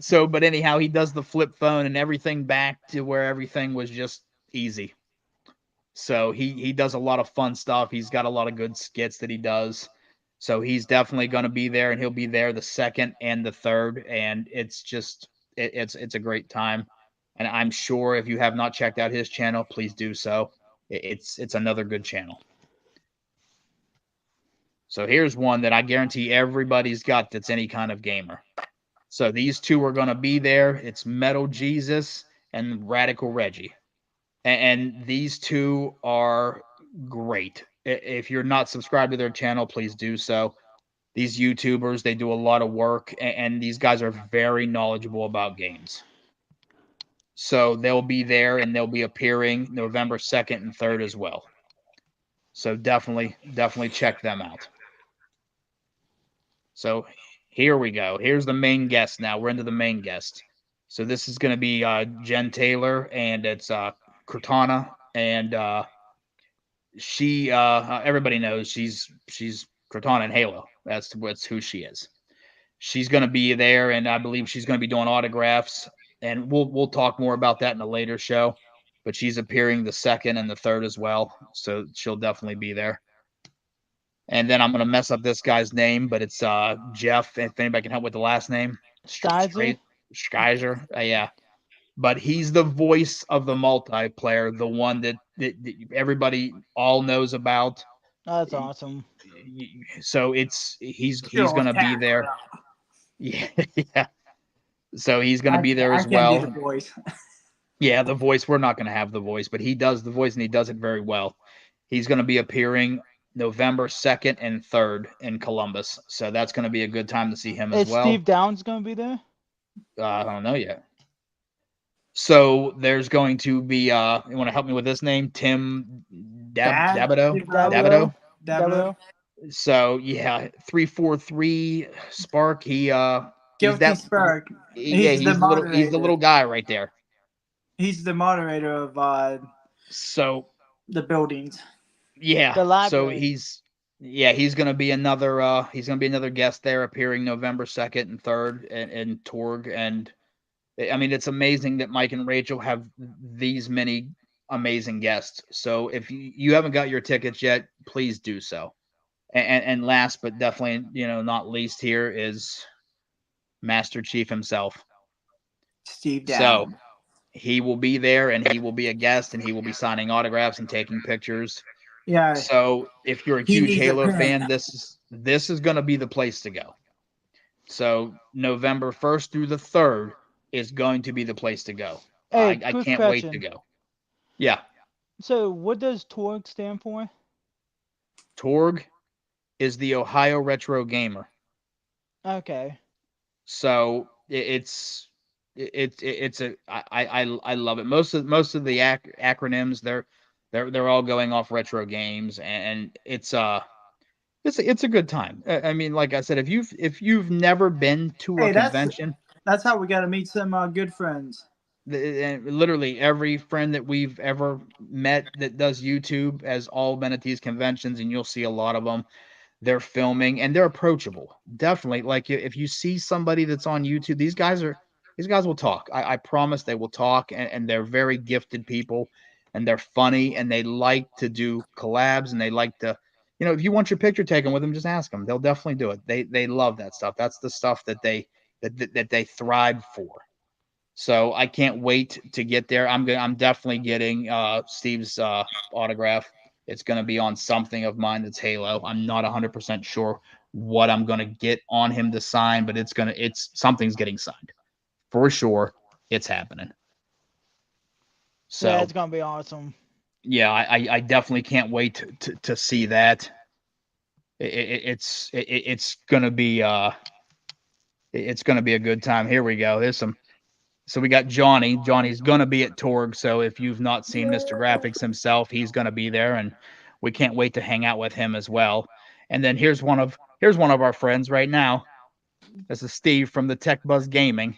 A: So, but anyhow, he does the flip phone and everything back to where everything was just easy. So he does a lot of fun stuff. He's got a lot of good skits that he does. So he's definitely going to be there, and he'll be there the 2nd and the 3rd. And it's just, it's a great time. And I'm sure if you have not checked out his channel, please do so. It's another good channel. So here's one that I guarantee everybody's got that's any kind of gamer. So these 2 are going to be there. It's Metal Jesus and Radical Reggie. And these 2 are great. If you're not subscribed to their channel, please do so. These YouTubers, they do a lot of work, and these guys are very knowledgeable about games. So they'll be there, and they'll be appearing November 2nd and 3rd as well. So definitely check them out. So here we go. Here's the main guest now. We're into the main guest. So this is going to be Jen Taylor, and it's Cortana, and she everybody knows she's Cortana in Halo. That's who she is. She's going to be there, and I believe she's going to be doing autographs, and we'll talk more about that in a later show. But she's appearing the 2nd and the 3rd as well, so she'll definitely be there. And then I'm going to mess up this guy's name, but it's Jeff. If anybody can help with the last name, Schreiser. Yeah. But he's the voice of the multiplayer, the one that everybody all knows about.
C: Oh, that's awesome.
A: So he's going to be there. Yeah, yeah. So he's going to be there as well.
B: The voice.
A: Yeah, the voice. We're not going to have the voice, but he does the voice, and he does it very well. He's going to be appearing November 2nd and 3rd in Columbus. So that's going to be a good time to see him as
C: Is
A: well.
C: Steve Downs going to be there?
A: I don't know yet. So there's going to be, you want to help me with this name? Tim Dabido? So yeah, 343 Spark. He's
B: Spark.
A: He's the little guy right there.
B: He's the moderator of
A: so
B: the buildings.
A: Yeah. So he's gonna be another guest there, appearing November 2nd and 3rd in Torg. And I mean, it's amazing that Mike and Rachel have these many amazing guests. So if you haven't got your tickets yet, please do so. And last but definitely, not least, here is Master Chief himself,
B: Steve Downs.
A: So he will be there, and he will be a guest, and he will be signing autographs and taking pictures.
B: Yeah.
A: So if you're a huge Halo fan, this is going to be the place to go. So November 1st through the 3rd is going to be the place to go.
C: Hey,
A: I can't wait to go. Yeah.
C: So what does TORG stand for?
A: TORG is the Ohio Retro Gamer.
C: Okay.
A: So I love it. Most of the acronyms they're all going off retro games, and it's a good time. I mean, like I said, if you've never been to a convention,
B: that's how we got to meet some good friends.
A: Literally every friend that we've ever met that does YouTube has all been at these conventions, and you'll see a lot of them. They're filming and they're approachable. Definitely. Like if you see somebody that's on YouTube, these guys will talk. I promise they will talk, and they're very gifted people, and they're funny, and they like to do collabs, and they like to, if you want your picture taken with them, just ask them. They'll definitely do it. They love that stuff. That's the stuff that they thrive for. So I can't wait to get there. I'm definitely getting Steve's autograph. It's going to be on something of mine that's Halo. I'm not 100% sure what I'm going to get on him to sign, but something's getting signed. For sure, it's happening. So
C: yeah, it's going to be awesome.
A: Yeah, I definitely can't wait to see that. It's going to be it's going to be a good time. Here we go. So we got Johnny. Johnny's going to be at Torg. So if you've not seen Mr. Graphics himself, he's going to be there, and we can't wait to hang out with him as well. And then here's one of our friends right now. This is Steve from the Tech Buzz Gaming,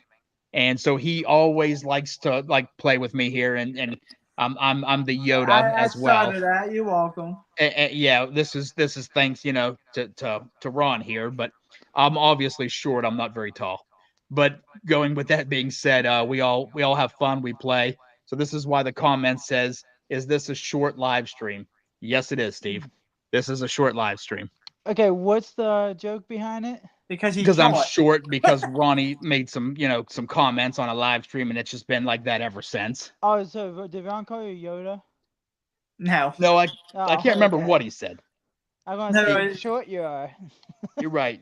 A: and so he always likes to play with me here, and I'm the Yoda as well.
B: That. You're welcome.
A: Yeah, this is thanks to Ron here, but I'm obviously short. I'm not very tall. But going with that being said, we all have fun. We play. So this is why the comment says, "Is this a short live stream?" Yes, it is, Steve. This is a short live stream.
C: Okay, what's the joke behind it?
B: Because
A: I'm short. Because Ronnie made some comments on a live stream, and it's just been like that ever since.
C: Oh, so did Ron call you Yoda?
B: No,
A: I can't remember what he said.
C: I'm gonna say how short you are.
A: You're right.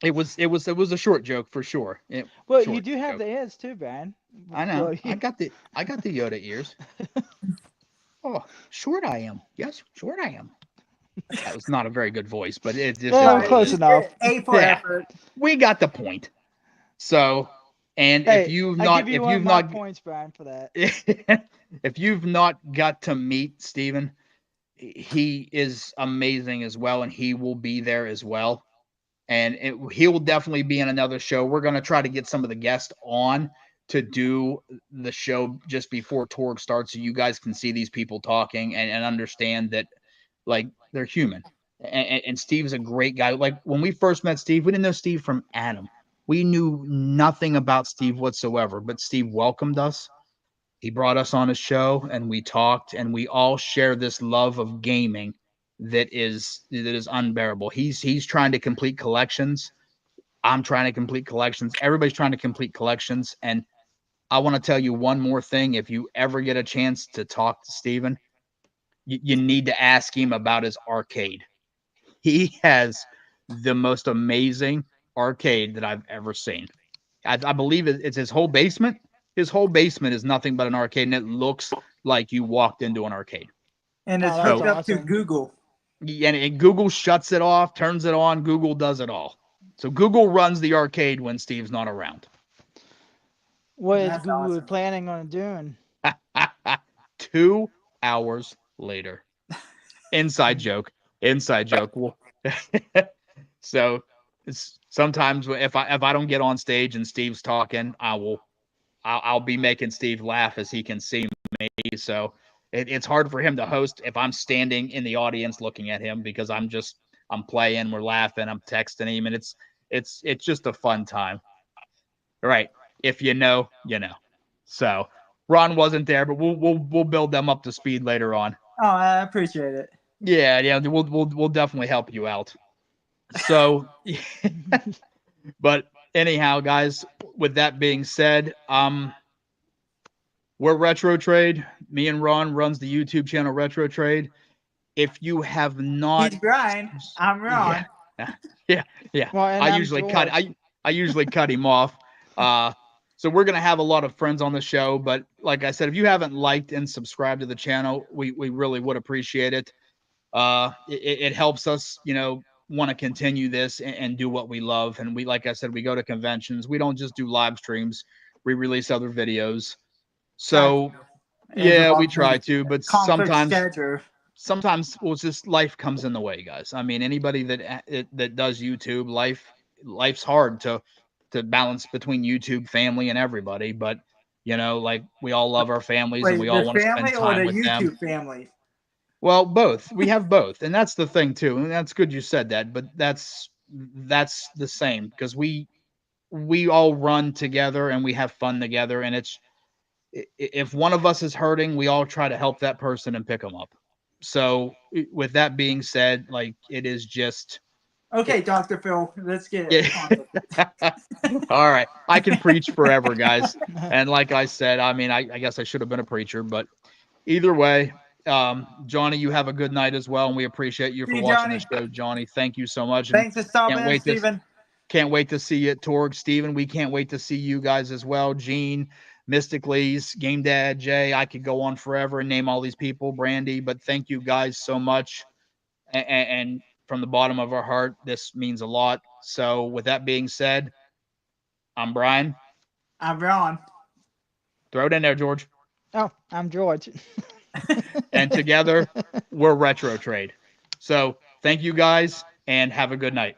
A: It was a short joke for sure.
C: Well, you do have the ears too, man.
A: I know. I got the Yoda ears. Oh, short I am. Yes, short I am. That was not a very good voice, but it's just
C: close enough.
B: A for effort.
A: We got the point. So, and if you've not
C: points, Brian, for that.
A: If you've not got to meet Steven, he is amazing as well, and he will be there as well. And he will definitely be in another show. We're going to try to get some of the guests on to do the show just before Torg starts, so you guys can see these people talking and understand that, they're human. And Steve's a great guy. Like, when we first met Steve, we didn't know Steve from Adam. We knew nothing about Steve whatsoever, but Steve welcomed us. He brought us on his show, and we talked, and we all share this love of gaming that is unbearable. He's trying to complete collections. I'm trying to complete collections. Everybody's trying to complete collections. And I want to tell you one more thing. If you ever get a chance to talk to Steven, you need to ask him about his arcade. He has the most amazing arcade that I've ever seen. I believe it's his whole basement. His whole basement is nothing but an arcade, and it looks like you walked into an arcade.
B: And it's hooked up to Google.
A: and Google shuts it off, turns it on. Google does it all. So Google runs the arcade when Steve's not around.
C: What is
B: That's
C: Google
B: awesome.
C: planning on doing?
A: 2 hours later. Inside joke. Well, so it's sometimes if I don't get on stage and Steve's talking, I'll be making Steve laugh as he can see me. So it's hard for him to host if I'm standing in the audience looking at him, because I'm playing, we're laughing, I'm texting him, and it's just a fun time. All right. If you know, you know. So Ron wasn't there, but we'll build them up to speed later on.
B: Oh, I appreciate it.
A: Yeah, we'll definitely help you out. So, but anyhow, guys, with that being said, we're Retro Trade. Me and Ron runs the YouTube channel Retro Trade. If you have not,
B: He's Brian. I'm Ron.
A: Yeah.
C: Well, and
A: I
C: I'm
A: usually
C: George.
A: cut. I usually cut him off. So we're gonna have a lot of friends on the show, but like I said, if you haven't liked and subscribed to the channel, we really would appreciate it. It helps us, want to continue this and do what we love. And we, like I said, we go to conventions. We don't just do live streams. We release other videos. So yeah, we try to, but sometimes well, just life comes in the way, guys. I mean, anybody that does YouTube, life's hard to balance between YouTube, family, and everybody. But like we all love our families and we all want to spend time with them.
B: YouTube family?
A: Well, both. We have both, and that's the thing too. And that's good you said that. But that's the same, because we all run together and we have fun together. And it's, if one of us is hurting, we all try to help that person and pick them up. So with that being said, like, it is just.
B: Okay, Dr. Phil, let's get it.
A: All right. I can preach forever, guys. And like I said, I mean, I guess I should have been a preacher, but either way, Johnny, you have a good night as well. And we appreciate you for watching the show, Johnny. Thank you so much.
B: Thanks for stopping in, Steven.
A: Can't wait to see you at Torg, Steven. We can't wait to see you guys as well. Gene, Mysticallys, Game Dad, Jay. I could go on forever and name all these people, Brandy, but thank you guys so much. And from the bottom of our heart, this means a lot. So with that being said, I'm Brian.
B: I'm Ron.
A: Throw it in there, George.
C: Oh, I'm George.
A: And together, we're Retro Trade. So thank you guys and have a good night.